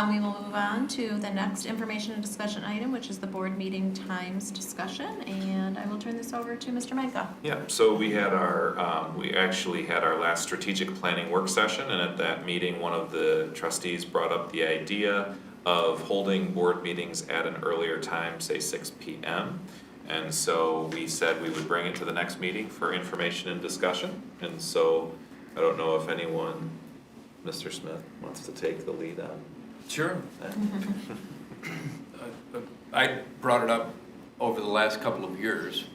We will move on to the next information and discussion item, which is the board meeting times discussion, and I will turn this over to Mr. Menka. Yeah, so we actually had our last strategic planning work session, and at that meeting, one of the trustees brought up the idea of holding board meetings at an earlier time, say 6 p.m. And so we said we would bring it to the next meeting for information and discussion. And so I don't know if anyone, Mr. Smith, wants to take the lead on. Sure. I brought it up over the last couple of years.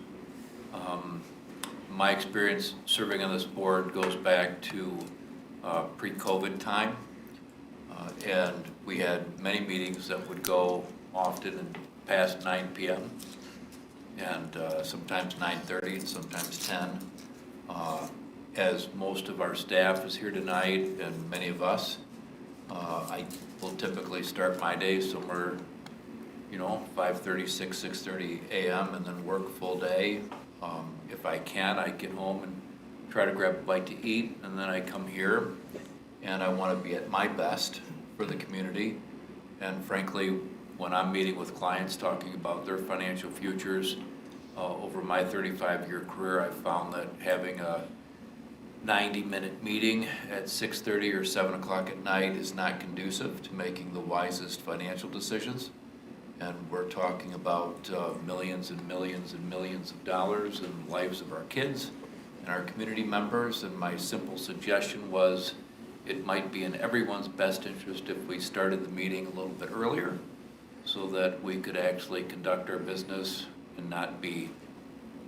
My experience serving on this board goes back to pre-COVID time. And we had many meetings that would go often and past 9 p.m. and sometimes 9:30 and sometimes 10. As most of our staff is here tonight and many of us, I will typically start my day somewhere, 5:30, 6:30 a.m. and then work full day. If I can, I get home and try to grab a bite to eat, and then I come here and I want to be at my best for the community. And frankly, when I'm meeting with clients talking about their financial futures, over my 35-year career, I've found that having a 90-minute meeting at 6:30 or 7 o'clock at night is not conducive to making the wisest financial decisions. And we're talking about millions and millions and millions of dollars in the lives of our kids and our community members. And my simple suggestion was it might be in everyone's best interest if we started the meeting a little bit earlier so that we could actually conduct our business and not be,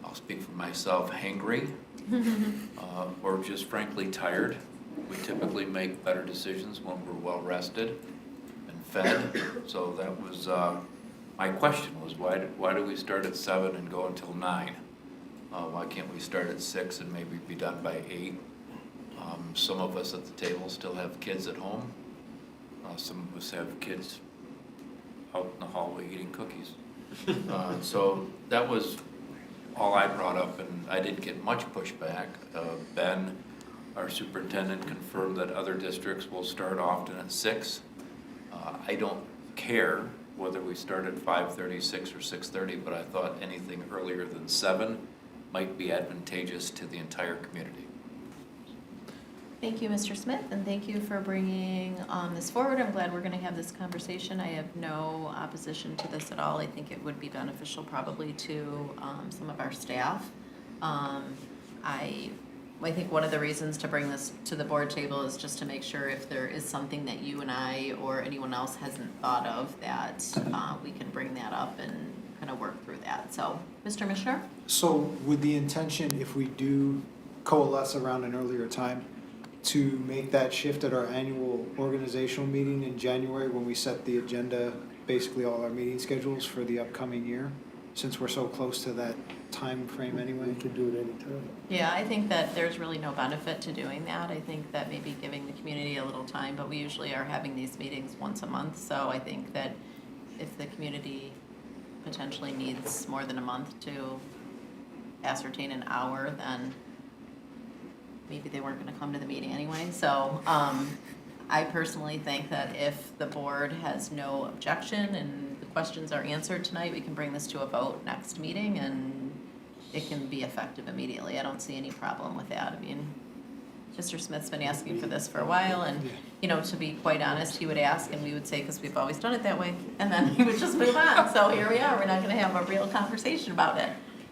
I'll speak for myself, hangry or just frankly tired. We typically make better decisions when we're well rested and fed. So that was my question was why do we start at 7 and go until 9? Why can't we start at 6 and maybe be done by 8? Some of us at the table still have kids at home. Some of us have kids out in the hallway eating cookies. So that was all I brought up, and I didn't get much pushback. Ben, our superintendent, confirmed that other districts will start often at 6. I don't care whether we start at 5:30, 6, or 6:30, but I thought anything earlier than 7 might be advantageous to the entire community. Thank you, Mr. Smith, and thank you for bringing this forward. I'm glad we're going to have this conversation. I have no opposition to this at all. I think it would be beneficial probably to some of our staff. I think one of the reasons to bring this to the board table is just to make sure if there is something that you and I or anyone else hasn't thought of that we can bring that up and gonna work through that. So, Mr. Mishner? So with the intention, if we do coalesce around an earlier time, to make that shift at our annual organizational meeting in January when we set the agenda, basically all our meeting schedules for the upcoming year, since we're so close to that time frame anyway? We could do it anytime. Yeah, I think that there's really no benefit to doing that. I think that maybe giving the community a little time, but we usually are having these meetings once a month. So I think that if the community potentially needs more than a month to ascertain an hour, then maybe they weren't gonna come to the meeting anyway. So, I personally think that if the board has no objection and the questions are answered tonight, we can bring this to a vote next meeting and it can be effective immediately. I don't see any problem with that. I mean, Mr. Smith's been asking for this for a while and, you know, to be quite honest, he would ask and we would say, because we've always done it that way, and then he would just move on. So here we are, we're not gonna have a real conversation about it.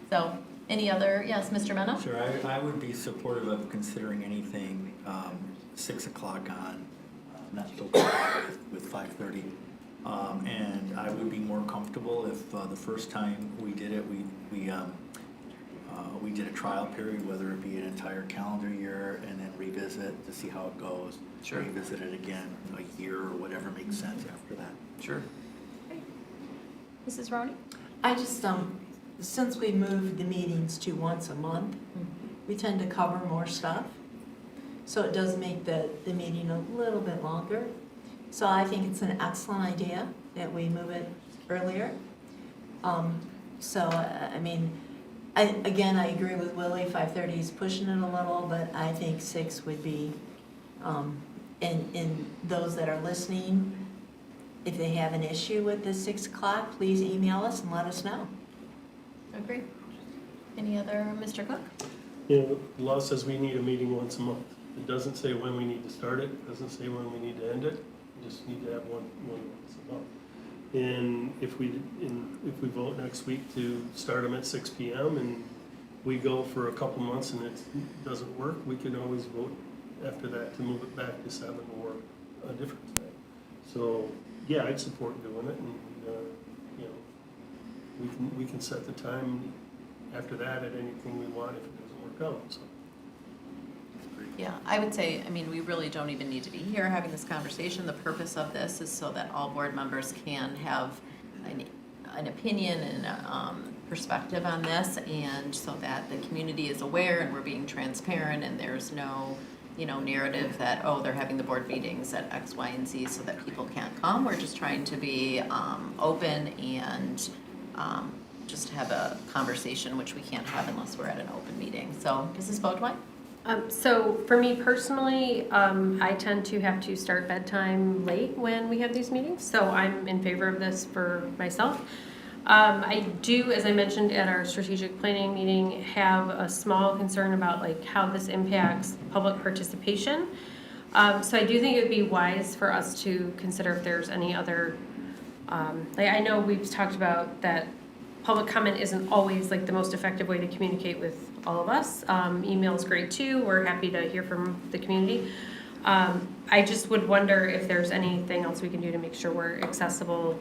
So, any other, yes, Mr. Mena? Sure, I would be supportive of considering anything 6 o'clock on, not so with 5:30. And I would be more comfortable if the first time we did it, we did a trial period, whether it be an entire calendar year and then revisit to see how it goes. Sure. Revisit it again a year or whatever makes sense after that. Sure. Mrs. Roney? I just, since we moved the meetings to once a month, we tend to cover more stuff. So it does make the meeting a little bit longer. So I think it's an excellent idea that we move it earlier. I mean, I agree with Willie, 5:30 is pushing it a little, but I think 6 would be, and those that are listening, if they have an issue with the 6 o'clock, please email us and let us know. Agree. Any other, Mr. Cook? You know, the law says we need a meeting once a month. It doesn't say when we need to start it, it doesn't say when we need to end it. We just need to have one once a month. And if we vote next week to start them at 6 PM and we go for a couple months and it doesn't work, we can always vote after that to move it back to 7 or a different time. So, yeah, I'd support doing it and, you know, we can set the time after that at anything we want if it doesn't work out, so. Yeah, I would say, I mean, we really don't even need to be here having this conversation. The purpose of this is so that all board members can have an opinion and a perspective on this, and so that the community is aware and we're being transparent and there's no, you know, narrative that, oh, they're having the board meetings at X, Y, and Z so that people can't come. We're just trying to be open and just have a conversation, which we can't have unless we're at an open meeting. So, Mrs. Beaudoin? So for me personally, I tend to have to start bedtime late when we have these meetings, so I'm in favor of this for myself. I do, as I mentioned at our strategic planning meeting, have a small concern about like how this impacts public participation. So I do think it would be wise for us to consider if there's any other, like I know we've talked about that public comment isn't always like the most effective way to communicate with all of us. Email is great too. We're happy to hear from the community. I just would wonder if there's anything else we can do to make sure we're accessible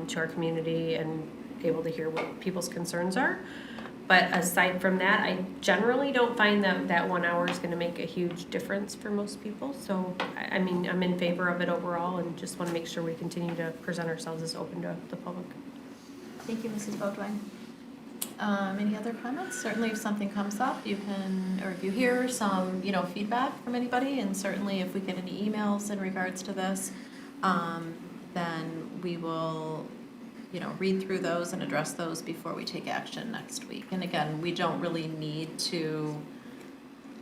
to our community and able to hear what people's concerns are. But aside from that, I generally don't find that 1 hour is going to make a huge difference for most people. So, I mean, I'm in favor of it overall and just want to make sure we continue to present ourselves as open to the public. Thank you, Mrs. Beaudoin. Any other comments? Certainly if something comes up, you can, or if you hear some, you know, feedback from anybody, and certainly if we get any emails in regards to this, then we will, you know, read through those and address those before we take action next week. And again, we don't really need to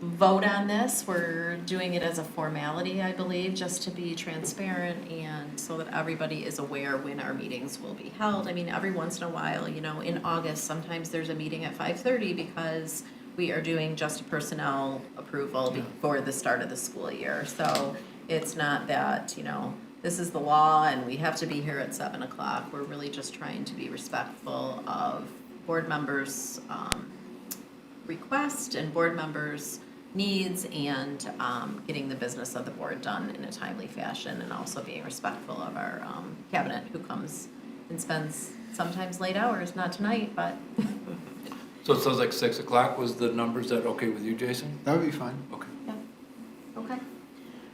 vote on this. We're doing it as a formality, I believe, just to be transparent and so that everybody is aware when our meetings will be held. I mean, every once in a while, you know, in August, sometimes there's a meeting at 5:30 because we are doing just a personnel approval before the start of the school year. So it's not that, you know, this is the law and we have to be here at 7 o'clock. We're really just trying to be respectful of board members' request and board members' needs and getting the business of the board done in a timely fashion, and also being respectful of our cabinet who comes and spends sometimes late hours, not tonight, but So it sounds like 6 o'clock was the numbers that okay with you, Jason? That would be fine. Okay. okay.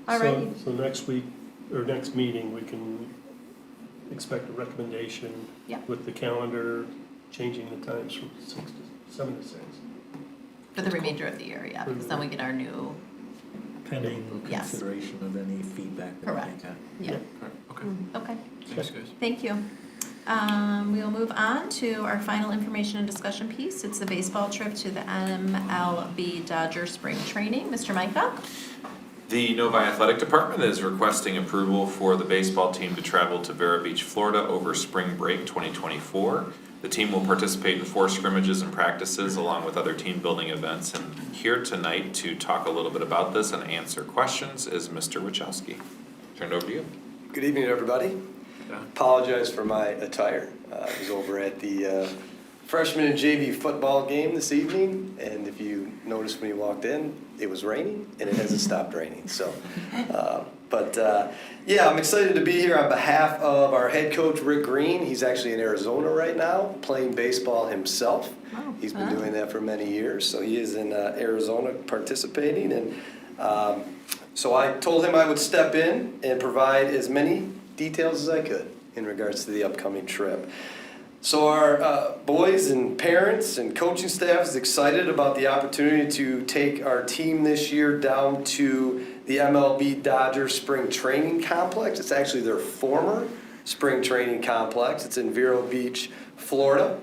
All right, So next week, or next meeting, we can expect a recommendation Yeah. with the calendar, changing the times from 7 to 6. for the remainder of the year, yeah, because then we get our new, Pending Yes. consideration of any feedback that we Correct. get. yeah, Okay, okay. thanks, guys. Thank you. We will move on to our final information and discussion piece. It's the baseball trip to the MLB Dodger Spring Training. Mr. Micah? The Novi Athletic Department is requesting approval for the baseball team to travel to Vero Beach, Florida over spring break 2024. The team will participate in 4 scrimmages and practices along with other team building events. And here tonight to talk a little bit about this and answer questions is Mr. Wachowski. Turn it over to you. Good evening, everybody. Yeah. Apologize for my attire. I was over at the freshman and JV football game this evening, and if you noticed when you walked in, it was raining, and it hasn't stopped raining. So, yeah, I'm excited to be here on behalf of our head coach, Rick Green. He's actually in Arizona right now, playing baseball himself. Oh, He's been doing that for many years, so he is in Arizona participating, and so I told him I would step in and provide as many details as I could in regards to the upcoming trip. So our boys and parents and coaching staff is excited about the opportunity to take our team this year down to the MLB Dodger Spring Training Complex. It's actually their former spring training complex. It's in Vero Beach, Florida.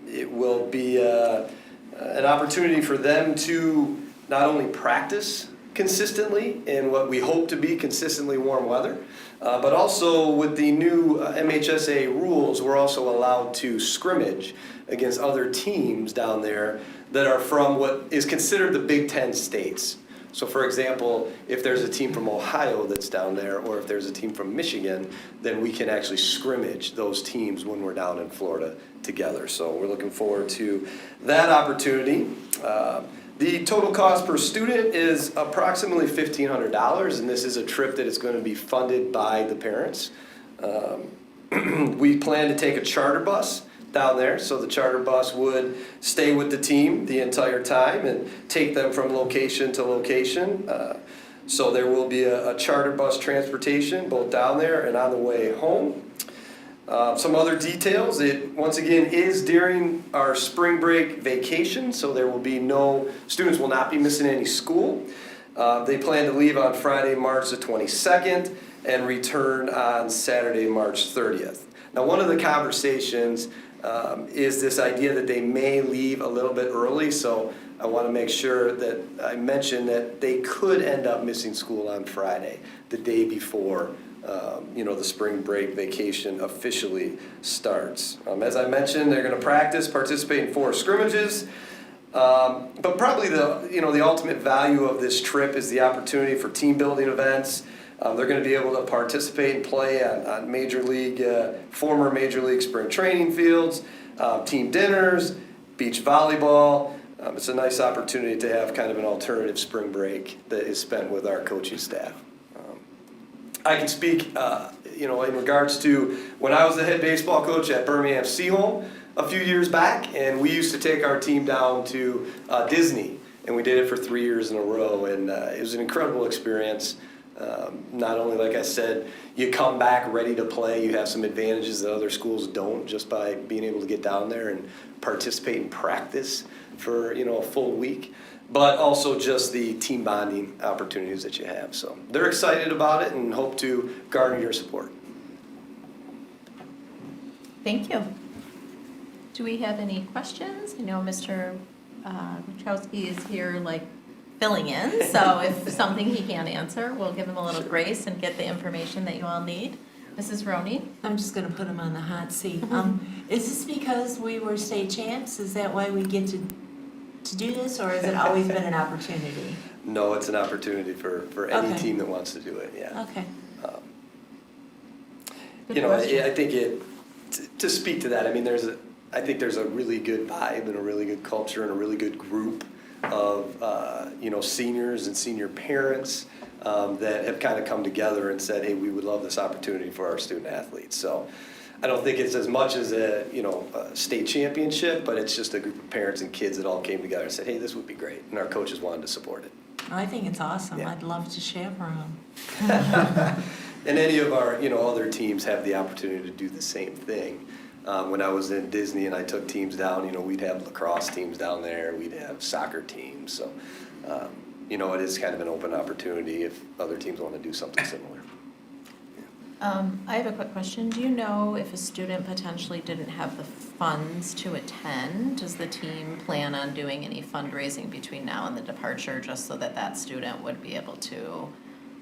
It will be an opportunity for them to not only practice consistently in what we hope to be consistently warm weather, but also with the new MHSA rules, we're also allowed to scrimmage against other teams down there that are from what is considered the Big Ten states. So for example, if there's a team from Ohio that's down there, or if there's a team from Michigan, then we can actually scrimmage those teams when we're down in Florida together. So we're looking forward to that opportunity. The total cost per student is approximately $1,500, and this is a trip that is going to be funded by the parents. We plan to take a charter bus down there, so the charter bus would stay with the team the entire time and take them from location to location. So there will be a charter bus transportation both down there and on the way home. Some other details, it once again is during our spring break vacation, so there will be students will not be missing any school. They plan to leave on Friday, March the 22nd and return on Saturday, March 30th. Now, one of the conversations is this idea that they may leave a little bit early, so I want to make sure that I mention that they could end up missing school on Friday, the day before the spring break vacation officially starts. As I mentioned, they're going to participate in 4 scrimmages, but probably the ultimate value of this trip is the opportunity for team building events. They're going to be able to participate and play on former Major League spring training fields, team dinners, beach volleyball. It's a nice opportunity to have kind of an alternative spring break that is spent with our coaching staff. I can speak, in regards to when I was the head baseball coach at Birmingham Seaholm a few years back, and we used to take our team down to Disney, and we did it for 3 years in a row, and it was an incredible experience. Not only, like I said, you come back ready to play, you have some advantages that other schools don't just by being able to get down there and participate in practice for, a full week, but also just the team bonding opportunities that you have. So they're excited about it and hope to garner your support. Thank you. Do we have any questions? I know Mr. Wachowski is here filling in, so if something he can't answer, we'll give him a little grace and get the information that you all need. Mrs. Roney? I'm just gonna put him on the hot seat. Is this because we were state champs? Is that why we get to do this, or has it always been an opportunity? No, it's an opportunity for any Okay. team that wants to do it, yeah. Okay. I think to speak to that, I mean, I think there's a really good vibe and a really good culture and a really good group of, seniors and senior parents that have kind of come together and said, hey, we would love this opportunity for our student athletes. So I don't think it's as much as a state championship, but it's just a group of parents and kids that all came together and said, hey, this would be great, and our coaches wanted to support it. I think it's awesome. Yeah. I'd love to chaperone. And any of our other teams have the opportunity to do the same thing. When I was in Disney and I took teams down, we'd have lacrosse teams down there, we'd have soccer teams. So, it is kind of an open opportunity if other teams want to do something similar. I have a quick question. Do you know if a student potentially didn't have the funds to attend, does the team plan on doing any fundraising between now and the departure, just so that that student would be able to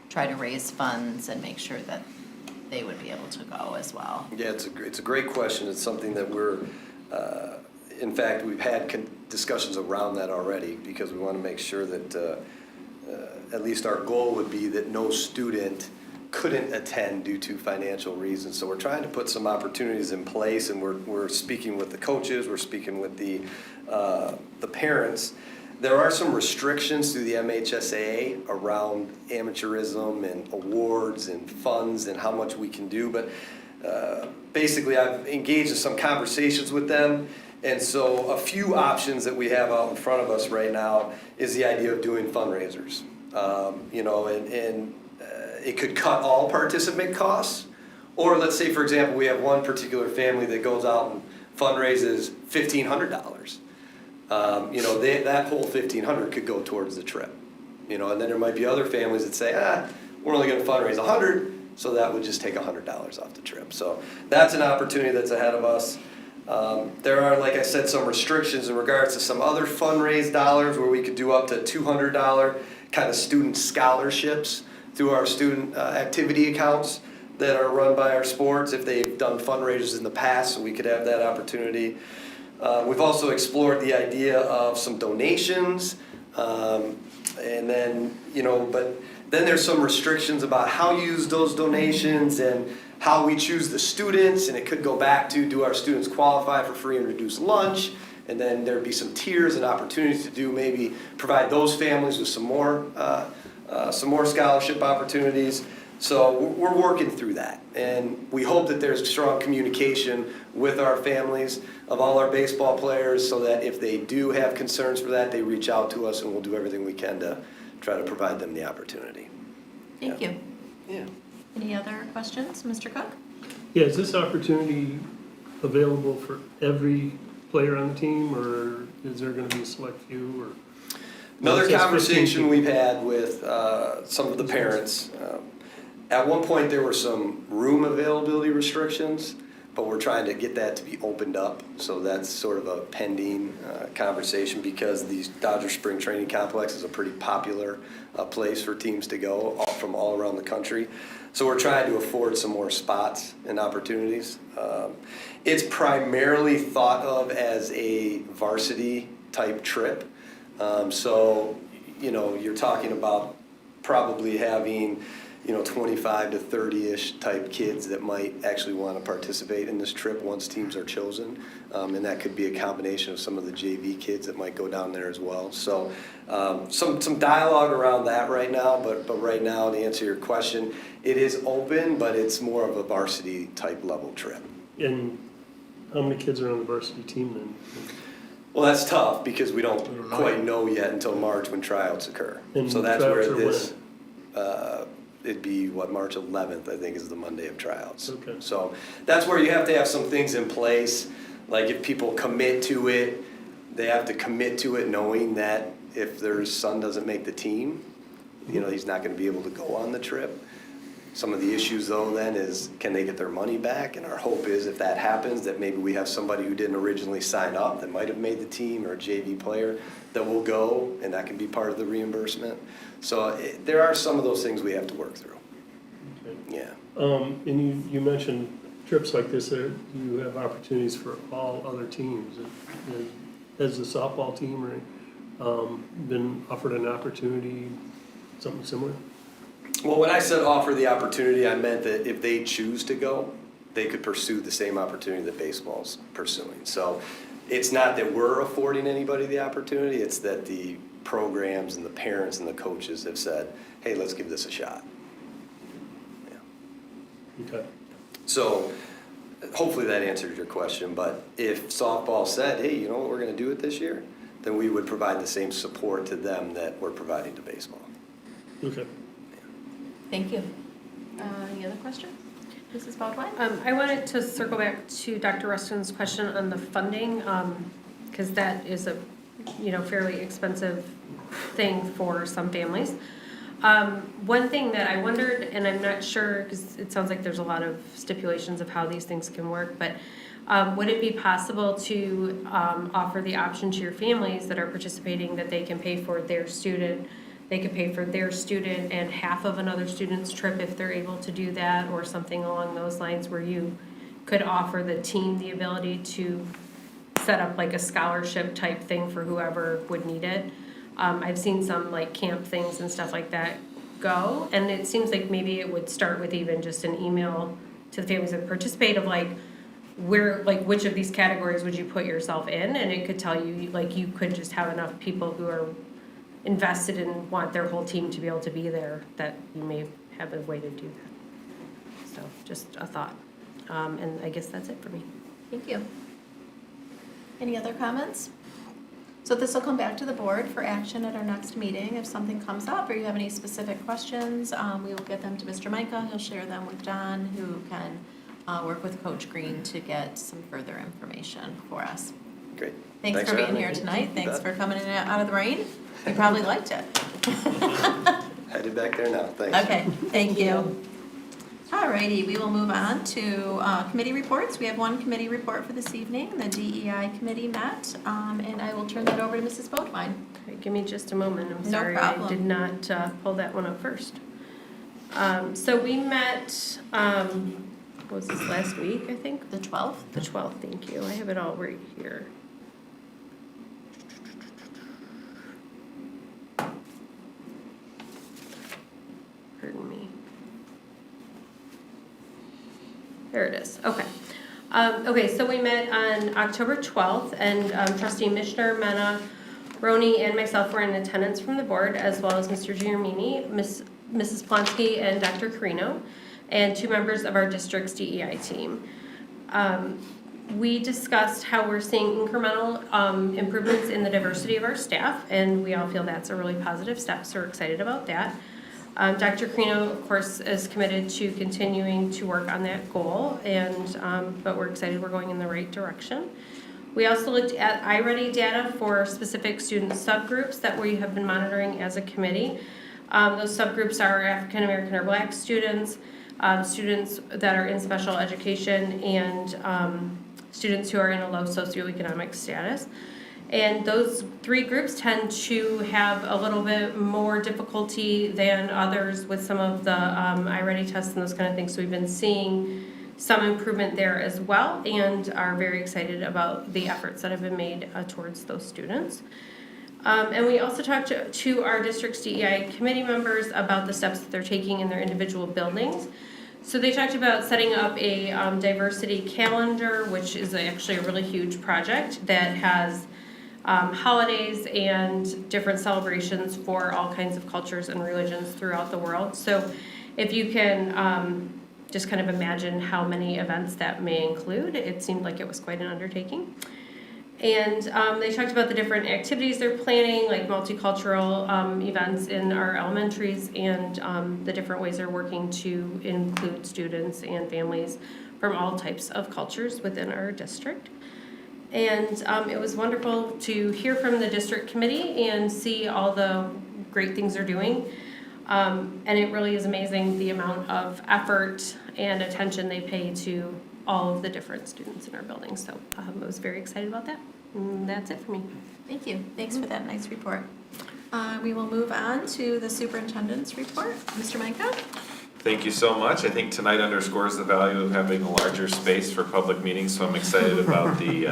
try to raise funds and make sure that they would be able to go as well? Yeah, it's a great question. It's something that we're, in fact, we've had discussions around that already, because we want to make sure that at least our goal would be that no student couldn't attend due to financial reasons. So we're trying to put some opportunities in place, and we're speaking with the coaches, we're speaking with the parents. There are some restrictions through the MHSAA around amateurism and awards and funds and how much we can do, but basically I've engaged in some conversations with them, and so a few options that we have out in front of us right now is the idea of doing fundraisers. And it could cut all participant costs, or let's say, for example, we have one particular family that goes out and fundraises $1,500. That whole $1,500 could go towards the trip. And then there might be other families that say, we're only going to fundraise $100, so that would just take $100 off the trip. So that's an opportunity that's ahead of us. There are, like I said, some restrictions in regards to some other fundraised dollars where we could do up to $200 kind of student scholarships through our student activity accounts that are run by our sports if they've done fundraisers in the past, so we could have that opportunity. We've also explored the idea of some donations, but then there's some restrictions about how you use those donations and how we choose the students, and it could go back to, do our students qualify for free and reduced lunch? And then there'd be some tiers and opportunities to maybe provide those families with some more scholarship opportunities. So we're working through that, and we hope that there's strong communication with our families of all our baseball players, so that if they do have concerns for that, they reach out to us, and we'll do everything we can to try to provide them the opportunity. Thank you. Yeah. Any other questions, Mr. Cook? Yeah, is this opportunity available for every player on the team, or is there going to be a select few? Or Another It says 15 conversation people. we've had with some of the parents, at one point there were some room availability restrictions, but we're trying to get that to be opened up. So that's sort of a pending conversation, because the Dodger Spring Training Complex is a pretty popular place for teams to go from all around the country. So we're trying to afford some more spots and opportunities. It's primarily thought of as a varsity type trip. So you're talking about probably having 25 to 30-ish type kids that might actually want to participate in this trip once teams are chosen. And that could be a combination of some of the JV kids that might go down there as well. So some dialogue around that right now, but right now, to answer your question, it is open, but it's more of a varsity type level trip. And how many kids are on the varsity team then? Well, that's tough, because we don't quite know yet until March when tryouts occur. And So that's where tryouts are it'd be March 11th, I think, is the Monday of tryouts. Okay. So that's where you have to have some things in place. Like, if people commit to it, they have to commit to it knowing that if their son doesn't make the team, he's not going to be able to go on the trip. Some of the issues, though, then is, can they get their money back? And our hope is, if that happens, that maybe we have somebody who didn't originally sign up that might have made the team, or a JV player that will go, and that can be part of the reimbursement. So there are some of those things we have to work through. Okay. Yeah. And you mentioned trips like this, you have opportunities for all other teams. Has the softball team been offered an opportunity, something similar? Well, when I said offer the opportunity, I meant that if they choose to go, they could pursue the same opportunity that baseball's pursuing. So it's not that we're affording anybody the opportunity, it's that the programs and the parents and the coaches have said, hey, let's give this a shot. Yeah. Okay. So hopefully that answered your question, but if softball said, hey, you know what we're gonna do it this year, then we would provide the same support to them that we're providing to baseball. Okay. Thank you. Any other questions? Mrs. Baldwin? I wanted to circle back to Dr. Rustin's question on the funding, because that is a, fairly expensive thing for some families. One thing that I wondered, and I'm not sure, because it sounds like there's a lot of stipulations of how these things can work, but would it be possible to offer the option to your families that are participating that they can pay for their student, and half of another student's trip if they're able to do that, or something along those lines where you could offer the team the ability to set up like a scholarship type thing for whoever would need it? I've seen some like camp things and stuff like that go, and it seems like maybe it would start with even just an email to the families that participate of like, which of these categories would you put yourself in, and it could tell you, like, you could just have enough people who are invested and want their whole team to be able to be there, that you may have a way to do that. So just a thought. And I guess that's it for me. Thank you. Any other comments? So this will come back to the board for action at our next meeting. If something comes up or you have any specific questions, we will get them to Mr. Micah. He'll share them with John, who can work with Coach Green to get some further information for us. Great. Thanks for being having here me. tonight. Thanks You bet. for coming in out of the rain. You probably liked it. Headed back there now, thanks. Okay, thank you. Alrighty, we will move on to committee reports. We have one committee report for this evening. The DEI committee met, and I will turn that over to Mrs. Bodwine. Okay, give me just a moment. I'm No sorry, problem. I did not pull that one up first. So we met, what was this, last week, I think? The 12th? The 12th, thank you. I have it all right here. Pardon me. There it is, okay. Okay, so we met on October 12th, and trustee Mishner, Mena, Roney, and myself were in attendance from the board, as well as Mr. Giarmini, Mrs. Plonsky, and Dr. Carino, and 2 members of our district's DEI team. We discussed how we're seeing incremental improvements in the diversity of our staff, and we all feel that's a really positive step, so we're excited about that. Dr. Carino, of course, is committed to continuing to work on that goal, and but we're excited we're going in the right direction. We also looked at iReady data for specific student subgroups that we have been monitoring as a committee. Those subgroups are African American or Black students, students that are in special education, and students who are in a low socioeconomic status. And those 3 groups tend to have a little bit more difficulty than others with some of the iReady tests and those kind of things. So we've been seeing some improvement there as well, and are very excited about the efforts that have been made towards those students. And we also talked to our district's DEI committee members about the steps that they're taking in their individual buildings. So they talked about setting up a diversity calendar, which is actually a really huge project that has holidays and different celebrations for all kinds of cultures and religions throughout the world. So if you can just kind of imagine how many events that may include, it seemed like it was quite an undertaking. And they talked about the different activities they're planning, like multicultural events in our elementaries, and the different ways they're working to include students and families from all types of cultures within our district. And it was wonderful to hear from the district committee and see all the great things they're doing. And it really is amazing the amount of effort and attention they pay to all of the different students in our building. So I was very excited about that. And that's it for me. Thank you. Thanks for that nice report. We will move on to the superintendent's report. Mr. Micah? Thank you so much. I think tonight underscores the value of having a larger space for public meetings, so I'm excited about the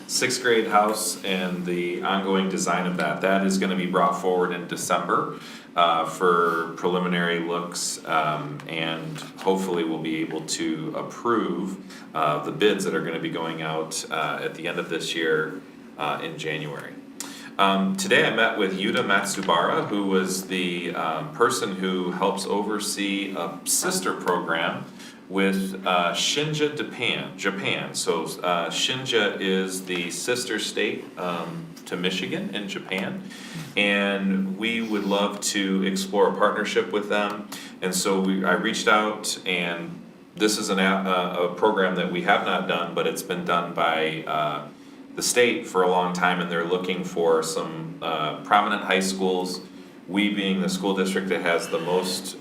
6th grade house and the ongoing design of that. That is gonna be brought forward in December for preliminary looks, and hopefully we'll be able to approve the bids that are gonna be going out at the end of this year in January. Today I met with Yuta Matsubara, who was the person who helps oversee a sister program with Shinja, Japan. So Shinja is the sister state to Michigan in Japan. And we would love to explore a partnership with them. And so I reached out, and this is a program that we have not done, but it's been done by the state for a long time, and they're looking for some prominent high schools. We being the school district that has the most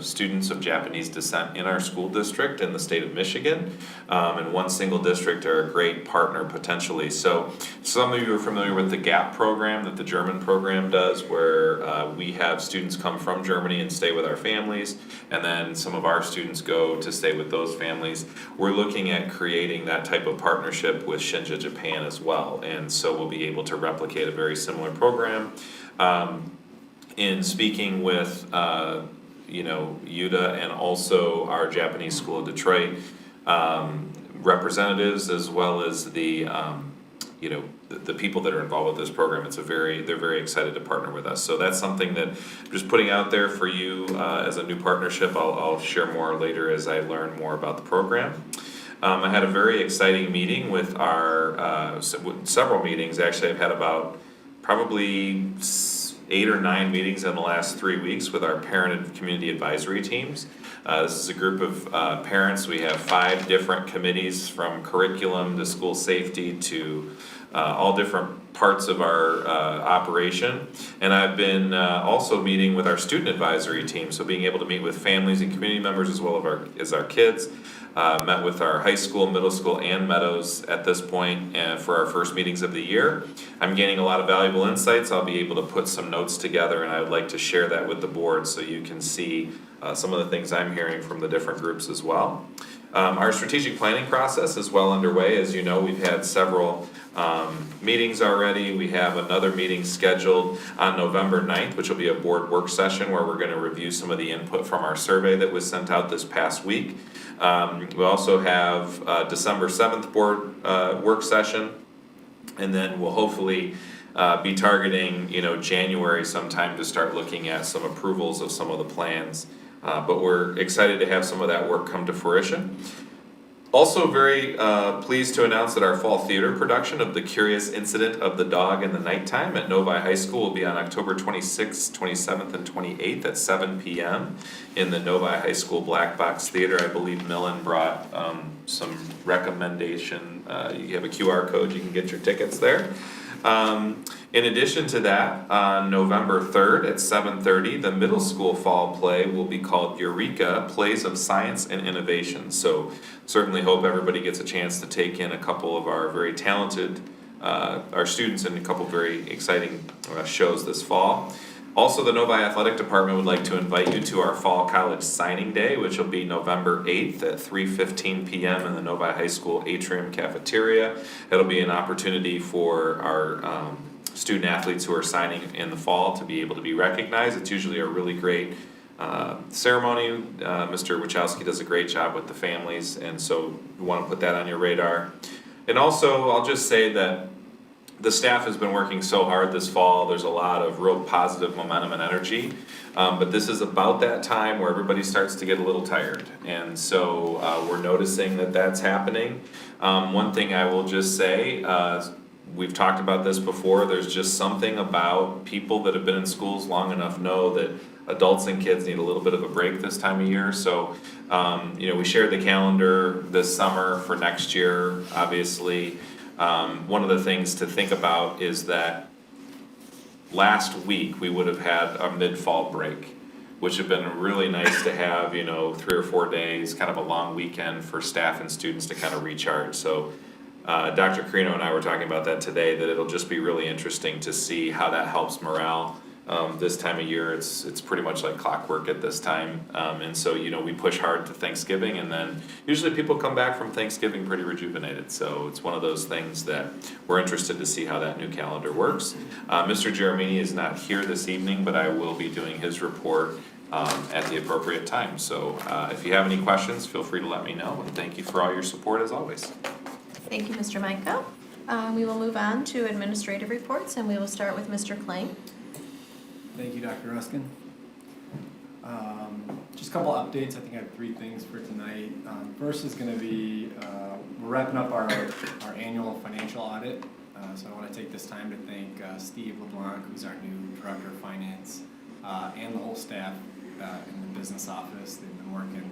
students of Japanese descent in our school district in the state of Michigan, and one single district are a great partner potentially. So some of you are familiar with the GAP program that the German program does, where we have students come from Germany and stay with our families, and then some of our students go to stay with those families. We're looking at creating that type of partnership with Shinja, Japan as well, and so we'll be able to replicate a very similar program. In speaking with, Yuta and also our Japanese school of Detroit representatives, as well as the people that are involved with this program, they're very excited to partner with us. So that's something that I'm just putting out there for you as a new partnership. I'll share more later as I learn more about the program. I had a very exciting meeting with our, several meetings, actually. I've had about probably 8 or 9 meetings in the last 3 weeks with our parent and community advisory teams. This is a group of parents. We have 5 different committees, from curriculum to school safety to all different parts of our operation. And I've been also meeting with our student advisory team, so being able to meet with families and community members as well as our kids. Met with our high school, middle school, and Meadows at this point for our first meetings of the year. I'm gaining a lot of valuable insights. I'll be able to put some notes together, and I would like to share that with the board so you can see some of the things I'm hearing from the different groups as well. Our strategic planning process is well underway. As you know, we've had several meetings already. We have another meeting scheduled on November 9th, which will be a board work session where we're going to review some of the input from our survey that was sent out this past week. We also have December 7th board work session, and then we'll hopefully be targeting January sometime to start looking at some approvals of some of the plans. But we're excited to have some of that work come to fruition. Also very pleased to announce that our fall theater production of The Curious Incident of the Dog in the Nighttime at Novi High School will be on October 26th, 27th, and 28th at 7 p.m. in the Novi High School Black Box Theater. I believe Millen brought some recommendation. You have a QR code, you can get your tickets there. In addition to that, on November 3rd at 7:30, the middle school fall play will be called Eureka, Plays of Science and Innovation. So certainly hope everybody gets a chance to take in a couple of our very talented, our students in a couple very exciting shows this fall. Also, the Novi Athletic Department would like to invite you to our Fall College Signing Day, which will be November 8th at 3:15 p.m. in the Novi High School Atrium Cafeteria. It'll be an opportunity for our student athletes who are signing in the fall to be able to be recognized. It's usually a really great ceremony. Mr. Wachowski does a great job with the families, and so we want to put that on your radar. And also, I'll just say that the staff has been working so hard this fall. There's a lot of real positive momentum and energy, but this is about that time where everybody starts to get a little tired, and so we're noticing that that's happening. One thing I will just say, we've talked about this before, there's just something about people that have been in schools long enough know that adults and kids need a little bit of a break this time of year. So, we shared the calendar this summer for next year, obviously. One of the things to think about is that last week we would have had a mid-fall break, which have been really nice to have, 3 or 4 days, kind of a long weekend for staff and students to kind of recharge. So Dr. Carino and I were talking about that today, that it'll just be really interesting to see how that helps morale. This time of year, it's pretty much like clockwork at this time. And so, we push hard to Thanksgiving, and then usually people come back from Thanksgiving pretty rejuvenated. So it's one of those things that we're interested to see how that new calendar works. Mr. Geremini is not here this evening, but I will be doing his report at the appropriate time. So if you have any questions, feel free to let me know, and thank you for all your support as always. Thank you, Mr. Micah. We will move on to administrative reports, and we will start with Mr. Kling. Thank you, Dr. Ruskin. Just a couple updates. I think I have 3 things for tonight. First is gonna be, we're wrapping up our annual financial audit. So I wanna take this time to thank Steve LeBlanc, who's our new Director of Finance, and the whole staff in the business office. They've been working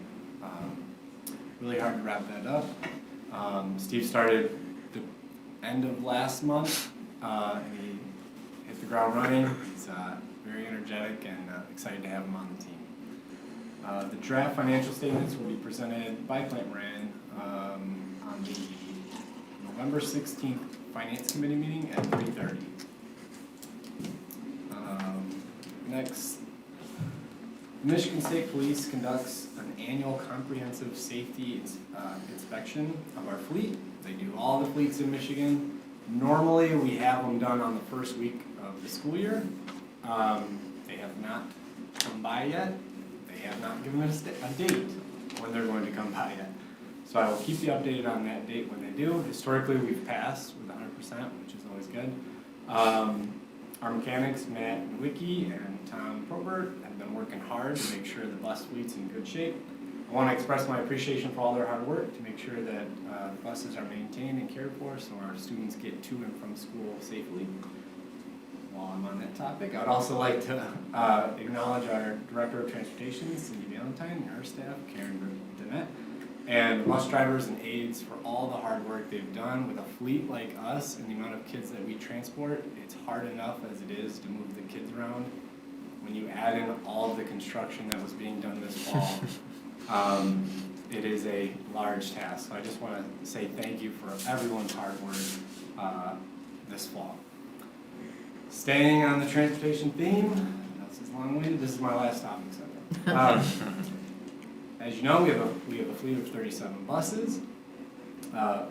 really hard to wrap that up. Steve started the end of last month, and he hit the ground running. He's very energetic and excited to have him on the team. The draft financial statements will be presented by Clint Moran on the November 16th Finance Committee meeting at 3:30. Next, Michigan State Police conducts an annual comprehensive safety inspection of our fleet. They do all the fleets in Michigan. Normally, we have them done on the first week of the school year. They have not come by yet. They have not given us a date when they're going to come by yet. So I will keep you updated on that date when they do. Historically, we've passed with 100%, which is always good. Our mechanics, Matt Nowicki and Tom Probert, have been working hard to make sure the bus fleet's in good shape. I want to express my appreciation for all their hard work to make sure that the buses are maintained and cared for so our students get to and from school safely. While I'm on that topic, I'd also like to acknowledge our Director of Transportation, Cindy Valentine, and our staff, Karen Danette, and bus drivers and aides for all the hard work they've done. With a fleet like us and the amount of kids that we transport, it's hard enough as it is to move the kids around. When you add in all of the construction that was being done this fall, it is a large task. So I just want to say thank you for everyone's hard work this fall. Staying on the transportation theme, this is long-winded, this is my last topic, so. As you know, we have a fleet of 37 buses.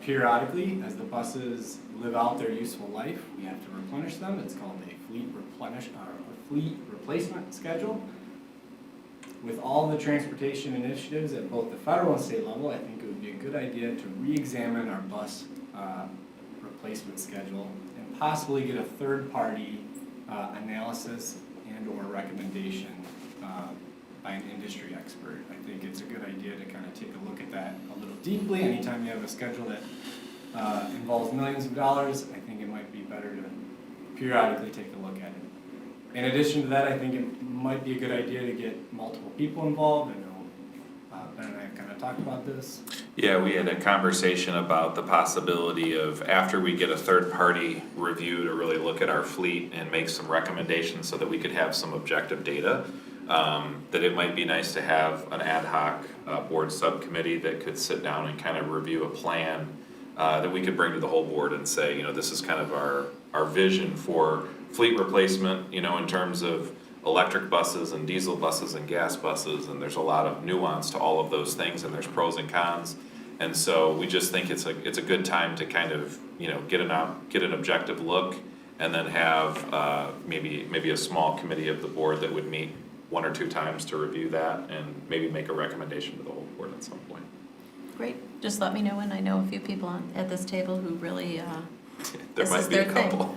Periodically, as the buses live out their useful life, we have to replenish them. It's called a fleet replacement schedule. With all the transportation initiatives at both the federal and state level, I think it would be a good idea to re-examine our bus replacement schedule and possibly get a third-party analysis and or recommendation by an industry expert. I think it's a good idea to kind of take a look at that a little deeply. Anytime you have a schedule that involves millions of dollars, I think it might be better to periodically take a look at it. In addition to that, I think it might be a good idea to get multiple people involved. I know Ben and I have kind of talked about this. Yeah, we had a conversation about the possibility of, after we get a third-party review to really look at our fleet and make some recommendations so that we could have some objective data, that it might be nice to have an ad hoc board subcommittee that could sit down and kind of review a plan that we could bring to the whole board and say, you know, this is kind of our vision for fleet replacement, you know, in terms of electric buses and diesel buses and gas buses, and there's a lot of nuance to all of those things, and there's pros and cons. And so we just think it's a good time to kind of, you know, get an objective look, and then have maybe a small committee of the board that would meet 1 or 2 times to review that and maybe make a recommendation to the whole board at some point. Great, just let me know when I know a few people at this table who really, There this might is be a their thing. couple.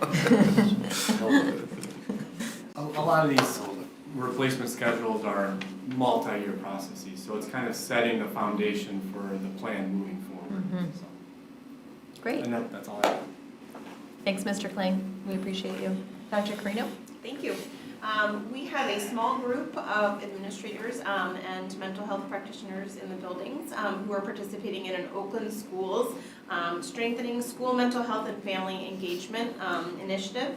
A lot of these replacement schedules are multi-year processes, so it's kind of setting the foundation for the plan moving forward. Mhm. So, Great, and that's all I have. thanks, Mr. Kling, we appreciate you. Dr. Carino? Thank you. We have a small group of administrators and mental health practitioners in the buildings who are participating in an Oakland Schools Strengthening School Mental Health and Family Engagement initiative.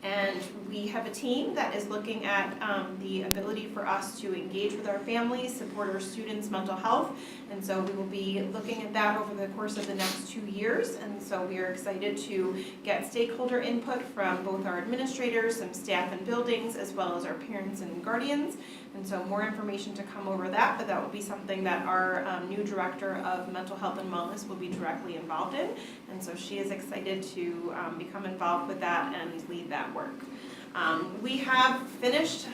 And we have a team that is looking at the ability for us to engage with our families, support our students' mental health. And so we will be looking at that over the course of the next 2 years. And so we are excited to get stakeholder input from both our administrators, some staff in buildings, as well as our parents and guardians. And so more information to come over that, but that will be something that our new director of mental health and wellness will be directly involved in. And so she is excited to become involved with that and lead that work. We have finished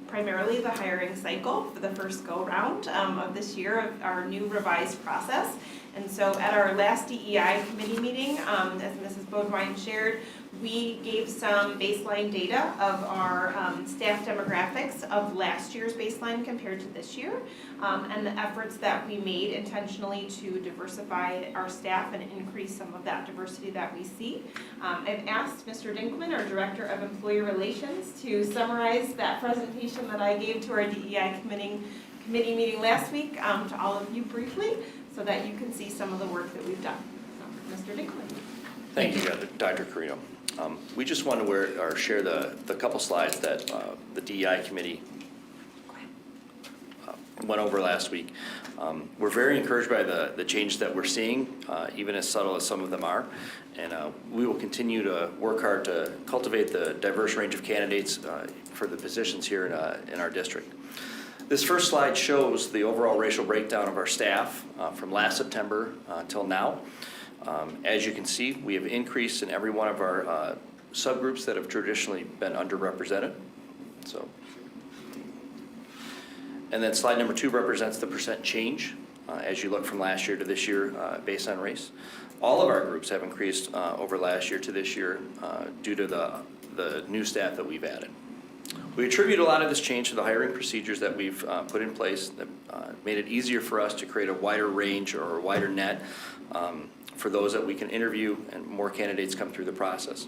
primarily the hiring cycle for the first go-round of this year of our new revised process. And so at our last DEI committee meeting, as Mrs. Bodwine shared, We gave some baseline data of our staff demographics of last year's baseline compared to this year, and the efforts that we made intentionally to diversify our staff and increase some of that diversity that we see. I've asked Mr. Dinkman, our Director of Employee Relations, to summarize that presentation that I gave to our DEI committee meeting last week to all of you briefly, so that you can see some of the work that we've done. So, Mr. Dinkman. Thank you, Dr. Carino. We just want to share the couple slides that the DEI committee went over last week. We're very encouraged by the changes that we're seeing, even as subtle as some of them are. And we will continue to work hard to cultivate the diverse range of candidates for the positions here in our district. This first slide shows the overall racial breakdown of our staff from last September till now. As you can see, we have increased in every one of our subgroups that have traditionally been underrepresented. And then slide number 2 represents the percent change as you look from last year to this year based on race. All of our groups have increased over last year to this year due to the new staff that we've added. We attribute a lot of this change to the hiring procedures that we've put in place that made it easier for us to create a wider range or a wider net for those that we can interview, and more candidates come through the process.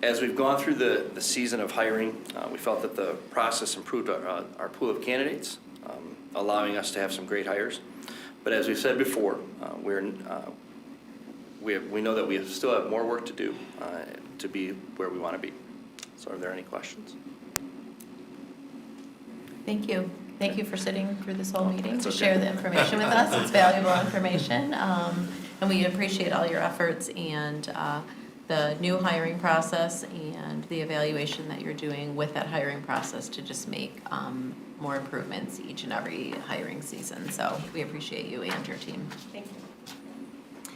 As we've gone through the season of hiring, we felt that the process improved our pool of candidates, allowing us to have some great hires. But as we've said before, we know that we still have more work to do to be where we want to be. So are there any questions? Thank you. Thank you for sitting through this whole meeting That's to okay. share the information with us. It's valuable information. And we appreciate all your efforts and the new hiring process and the evaluation that you're doing with that hiring process to just make more improvements each and every hiring season. So we appreciate you and your team. Thank you.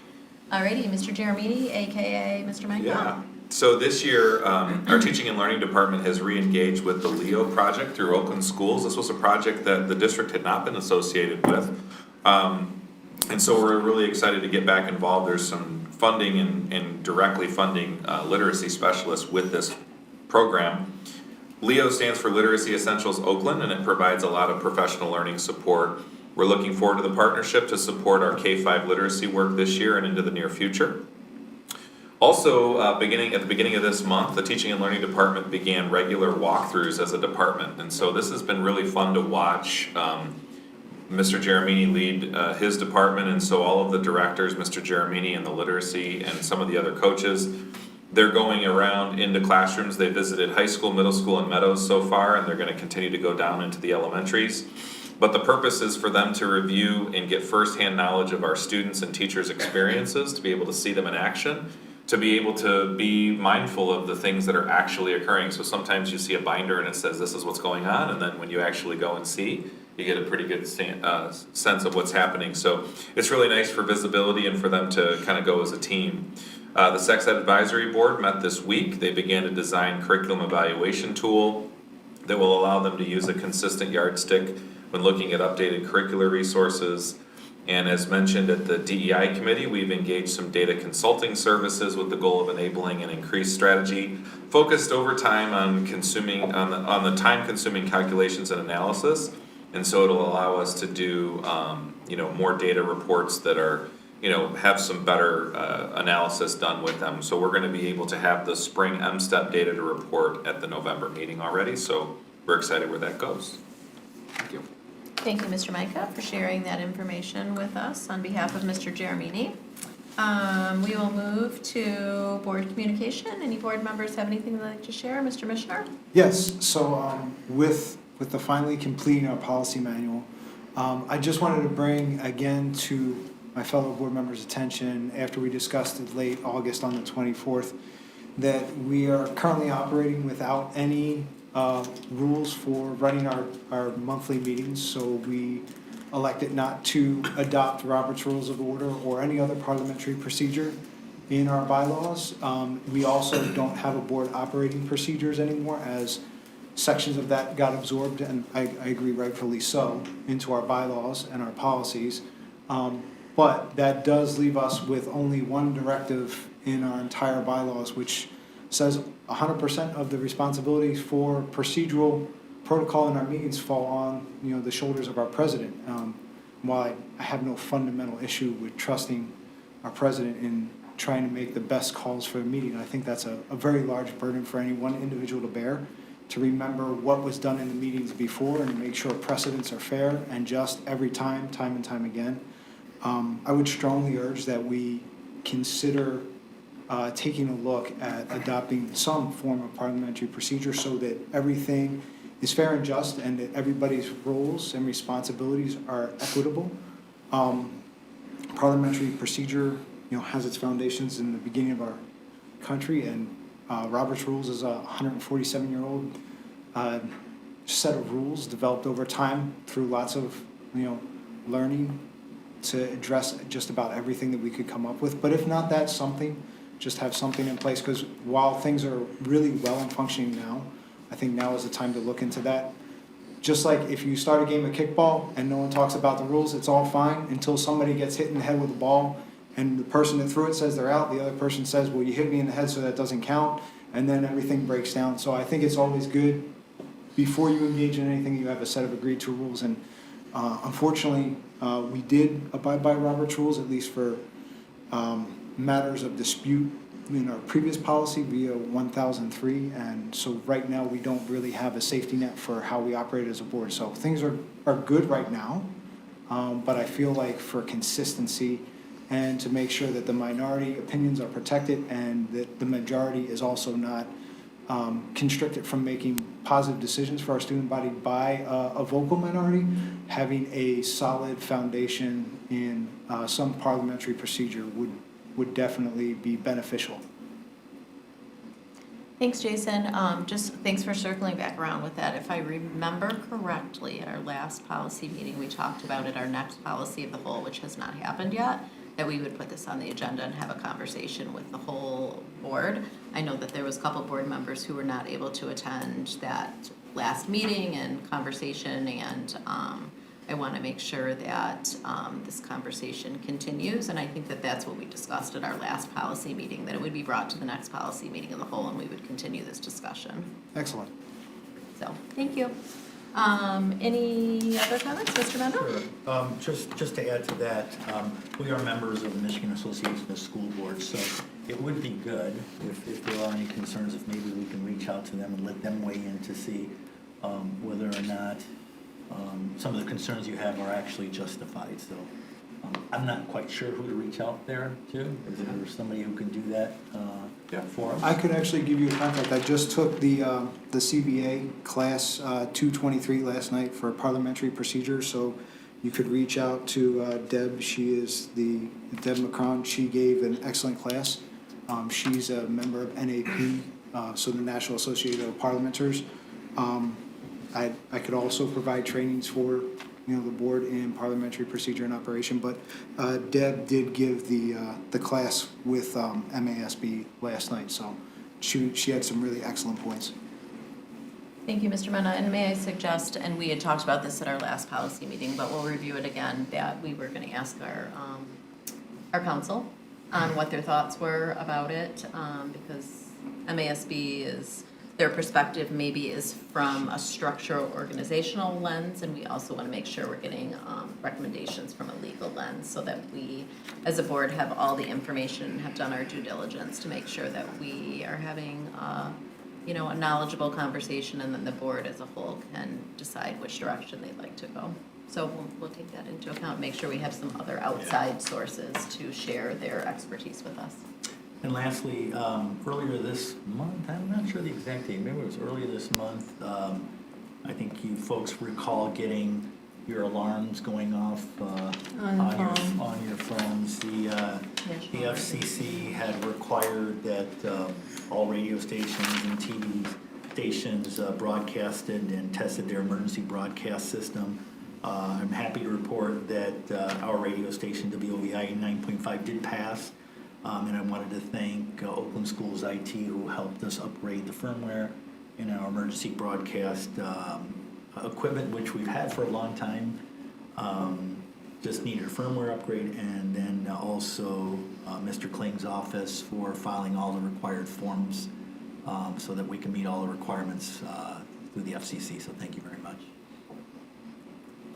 Alrighty, Mr. Jeremini, AKA Mr. Michael. Yeah. So this year, our teaching and learning department has re-engaged with the LEO project through Oakland Schools. This was a project that the district had not been associated with. And so we're really excited to get back involved. There's some funding and directly funding literacy specialists with this program. LEO stands for Literacy Essentials Oakland, and it provides a lot of professional learning support. We're looking forward to the partnership to support our K-5 literacy work this year and into the near future. Also, at the beginning of this month, the Teaching and Learning Department began regular walkthroughs as a department. And so this has been really fun to watch. Mr. Jeremini lead his department, and so all of the directors, Mr. Jeremini and the literacy and some of the other coaches, they're going around into classrooms. They visited high school, middle school, and Meadows so far, and they're going to continue to go down into the elementaries. But the purpose is for them to review and get firsthand knowledge of our students' and teachers' experiences, to be able to see them in action, to be able to be mindful of the things that are actually occurring. So sometimes you see a binder and it says this is what's going on, and then when you actually go and see, you get a pretty good sense of what's happening. So it's really nice for visibility and for them to kind of go as a team. The Sex Ed Advisory Board met this week. They began to design curriculum evaluation tool that will allow them to use a consistent yardstick when looking at updated curricular resources. And as mentioned at the DEI committee, we've engaged some data consulting services with the goal of enabling an increased strategy focused over time on the time-consuming calculations and analysis. And so it'll allow us to do more data reports that are have some better analysis done with them. So we're going to be able to have the spring MSTEP data to report at the November meeting already. So we're excited where that goes. Thank you. Thank you, Mr. Micah, for sharing that information with us on behalf of Mr. Jeremini. We will move to board communication. Any board members have anything they'd like to share? Mr. Mishner? Yes, so with the finally completing our policy manual, I just wanted to bring again to my fellow board members' attention, after we discussed it late August on the 24th, that we are currently operating without any rules for running our monthly meetings. So we elected not to adopt Robert's Rules of Order or any other parliamentary procedure in our bylaws. We also don't have a board operating procedures anymore, as sections of that got absorbed, and I agree rightfully so, into our bylaws and our policies. But that does leave us with only one directive in our entire bylaws, which says 100% of the responsibilities for procedural protocol in our meetings fall on, the shoulders of our president. While I have no fundamental issue with trusting our president in trying to make the best calls for a meeting, I think that's a very large burden for any one individual to bear, to remember what was done in the meetings before and make sure precedents are fair and just every time and time again. I would strongly urge that we consider taking a look at adopting some form of parliamentary procedure so that everything is fair and just and that everybody's roles and responsibilities are equitable. Parliamentary procedure, has its foundations in the beginning of our country, and Robert's Rules is a 147-year-old set of rules developed over time through lots of, learning to address just about everything that we could come up with. But if not that, just have something in place, because while things are really well and functioning now, I think now is the time to look into that. Just like if you start a game of kickball and no one talks about the rules, it's all fine until somebody gets hit in the head with a ball and the person that threw it says they're out, the other person says, well, you hit me in the head, so that doesn't count, and then everything breaks down. So I think it's always good, before you engage in anything, you have a set of agreed to rules. And unfortunately, we did abide by Robert's Rules, at least for matters of dispute in our previous policy via 1003, and so right now we don't really have a safety net for how we operate as a board. So things are good right now, but I feel like for consistency and to make sure that the minority opinions are protected and that the majority is also not constricted from making positive decisions for our student body by a vocal minority, having a solid foundation in some parliamentary procedure would definitely be beneficial. Thanks, Jason. Just thanks for circling back around with that. If I remember correctly, at our last policy meeting, we talked about at our next policy of the whole, which has not happened yet, that we would put this on the agenda and have a conversation with the whole board. I know that there was a couple board members who were not able to attend that last meeting and conversation, and I want to make sure that this conversation continues, and I think that that's what we discussed at our last policy meeting, that it would be brought to the next policy meeting in the whole, and we would continue this discussion. Excellent. So, thank you. Any other comments, Mr. Mendo? Sure. Just to add to that, we are members of the Michigan Association of School Boards, so it would be good if there are any concerns, if maybe we can reach out to them and let them weigh in to see whether or not some of the concerns you have are actually justified. So I'm not quite sure who to reach out there to. Is there somebody who can do that for us? I could actually give you a contact. I just took the CBA class 223 last night for parliamentary procedure, so you could reach out to Deb. She is Deb Macron. She gave an excellent class. She's a member of NAP, so the National Association of Parliamenters. I could also provide trainings for the board in parliamentary procedure and operation, but Deb did give the class with MASB last night, so she had some really excellent points. Thank you, Mr. Mena, and may I suggest, and we had talked about this at our last policy meeting, but we'll review it again, that we were going to ask our council on what their thoughts were about it, because MASB is, their perspective maybe is from a structural organizational lens, and we also want to make sure we're getting recommendations from a legal lens, so that we, as a board, have all the information and have done our due diligence to make sure that we are having a knowledgeable conversation, and then the board as a whole can decide which direction they'd like to go. So we'll take that into account, make sure we have some other outside sources to share their expertise with us. And lastly, earlier this month, I'm not sure the exact date, maybe it was earlier this month, I think you folks recall getting your alarms going off on your phones. The FCC had required that all radio stations and TV stations broadcasted and tested their emergency broadcast system. I'm happy to report that our radio station, WOVI 9.5, did pass. And I wanted to thank Oakland Schools IT, who helped us upgrade the firmware in our emergency broadcast equipment, which we've had for a long time. just needed a firmware upgrade, and then also Mr. Kling's office for filing all the required forms so that we can meet all the requirements through the FCC. So thank you very much.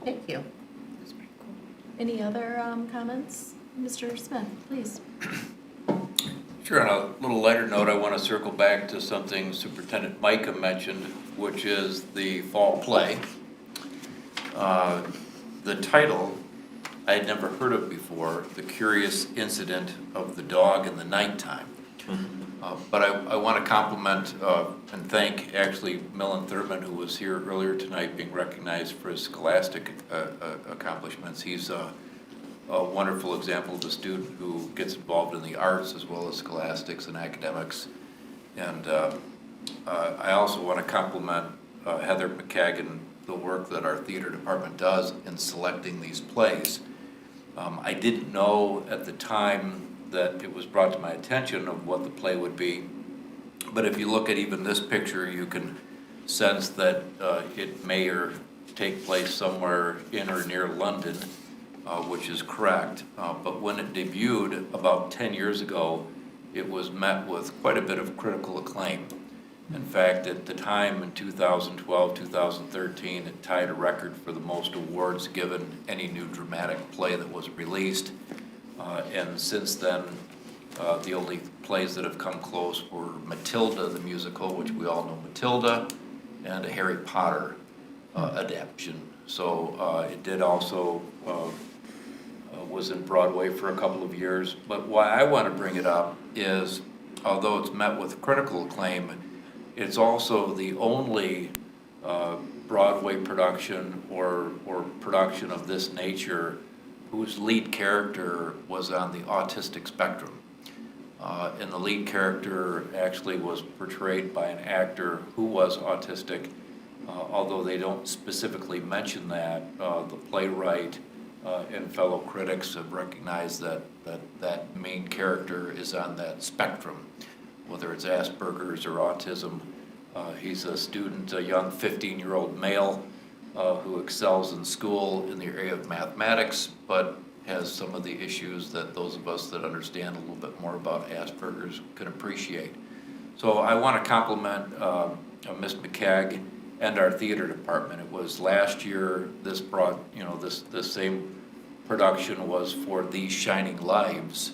Thank you. Any other comments? Mr. Smith, please. Sure, on a little lighter note, I want to circle back to something Superintendent Micah mentioned, which is the fall play. The title, I had never heard of before, The Curious Incident of the Dog in the Nighttime. But I want to compliment and thank actually Millen Thurman, who was here earlier tonight being recognized for his scholastic accomplishments. He's a wonderful example of a student who gets involved in the arts as well as scholastics and academics. And I also want to compliment Heather McCagan, the work that our theater department does in selecting these plays. I didn't know at the time that it was brought to my attention of what the play would be, but if you look at even this picture, you can sense that it may or take place somewhere in or near London, which is correct. But when it debuted about 10 years ago, it was met with quite a bit of critical acclaim. In fact, at the time in 2012, 2013, it tied a record for the most awards given any new dramatic play that was released. And since then, the only plays that have come close were Matilda, the musical, which we all know Matilda, and a Harry Potter adaptation. So it did also was in Broadway for a couple of years. But why I want to bring it up is, although it's met with critical acclaim, it's also the only Broadway production or production of this nature whose lead character was on the autistic spectrum. And the lead character actually was portrayed by an actor who was autistic, although they don't specifically mention that. The playwright and fellow critics have recognized that main character is on that spectrum, whether it's Asperger's or autism. He's a student, a young 15-year-old male who excels in school in the area of mathematics, but has some of the issues that those of us that understand a little bit more about Asperger's can appreciate. So I want to compliment Ms. McCagg and our theater department. It was last year, this brought, this same production was for These Shining Lives,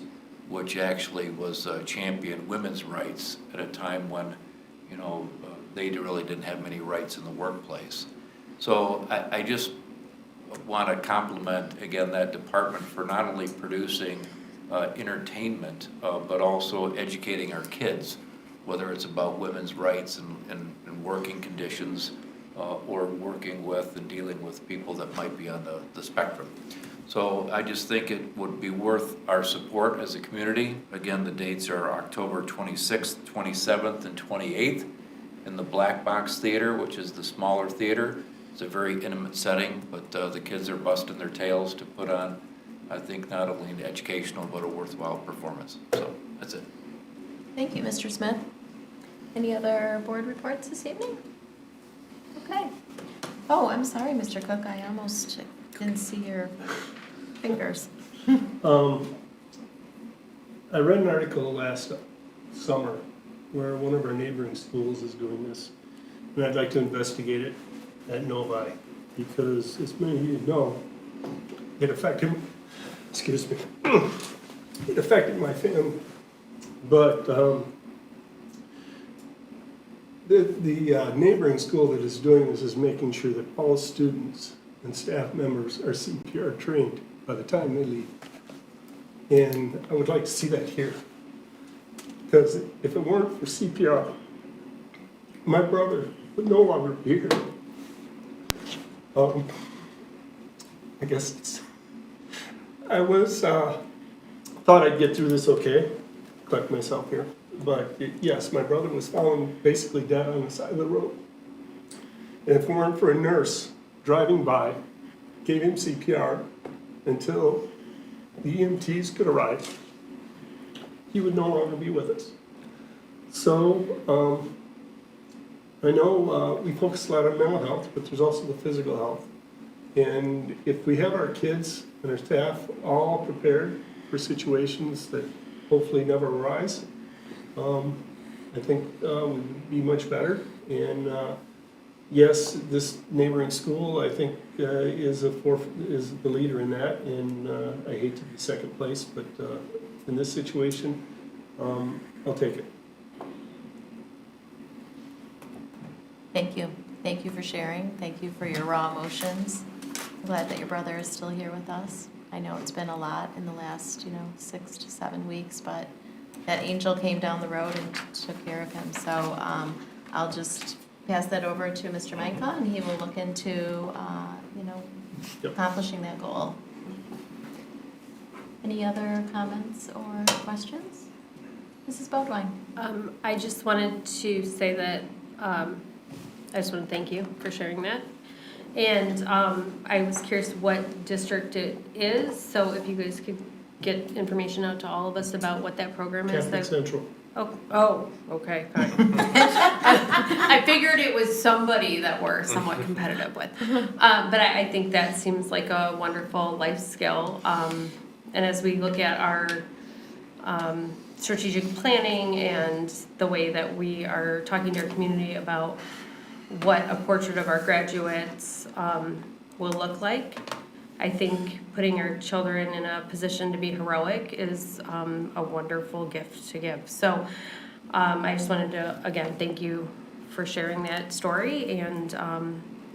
which actually was championed women's rights at a time when, they really didn't have many rights in the workplace. So I just want to compliment, again, that department for not only producing entertainment, but also educating our kids, whether it's about women's rights and working conditions, or working with and dealing with people that might be on the spectrum. So I just think it would be worth our support as a community. Again, the dates are October 26th, 27th, and 28th in the Black Box Theater, which is the smaller theater. It's a very intimate setting, but the kids are busting their tails to put on, I think, not only an educational, but a worthwhile performance. So that's it. Thank you, Mr. Smith. Any other board reports this evening? Okay. Oh, I'm sorry, Mr. Cook, I almost didn't see your fingers. I read an article last summer where one of our neighboring schools is doing this, and I'd like to investigate it at Novi, because as many of you know, it affected, it affected my family. But the neighboring school that is doing this is making sure that all students and staff members are CPR trained by the time they leave. And I would like to see that here. Because if it weren't for CPR, my brother would no longer be here. I guess I was, thought I'd get through this okay, collect myself here. But yes, my brother was found basically dead on the side of the road. And if it weren't for a nurse driving by, gave him CPR until the EMTs could arrive, he would no longer be with us. So I know we focus a lot on mental health, but there's also the physical health. And if we have our kids and our staff all prepared for situations that hopefully never arise, I think we'd be much better. And yes, this neighboring school, I think, is the leader in that, and I hate to be second place, but in this situation, I'll take it. Thank you. Thank you for sharing. Thank you for your raw emotions. I'm glad that your brother is still here with us. I know it's been a lot in the last, 6 to 7 weeks, but that angel came down the road and took care of him. So I'll just pass that over to Mr. Manka, and he will look into, Yep. accomplishing that goal. Any other comments or questions? Mrs. Bodwine? I just wanted to say that, I just want to thank you for sharing that. And I was curious what district it is, so if you guys could get information out to all of us about what that program is. Catholic Central. Oh, okay, fine. I figured it was somebody that we're somewhat competitive with. But I think that seems like a wonderful life skill. And as we look at our strategic planning and the way that we are talking to our community about what a portrait of our graduates will look like, I think putting our children in a position to be heroic is a wonderful gift to give. So I just wanted to, again, thank you for sharing that story. And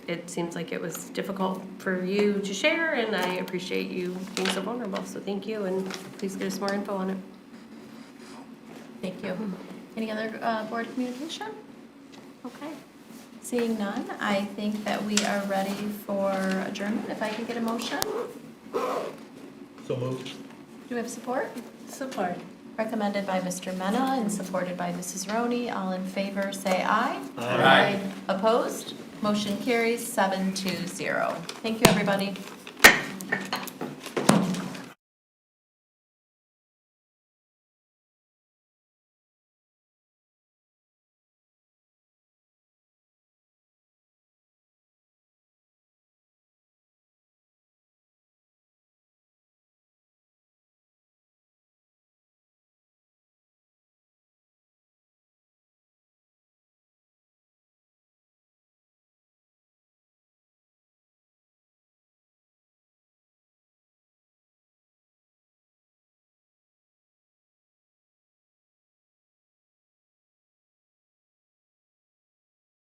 it seems like it was difficult for you to share, and I appreciate you being so vulnerable. So thank you, and please get us more info on it. Thank you. Any other board communication? Okay. Seeing none, I think that we are ready for adjournment. If I can get a motion? So moved. Do we have support? Support. Recommended by Mr. Mena and supported by Mrs. Roney. All in favor, say aye. Aye. Opposed? Motion carries 7-0. Thank you, everybody.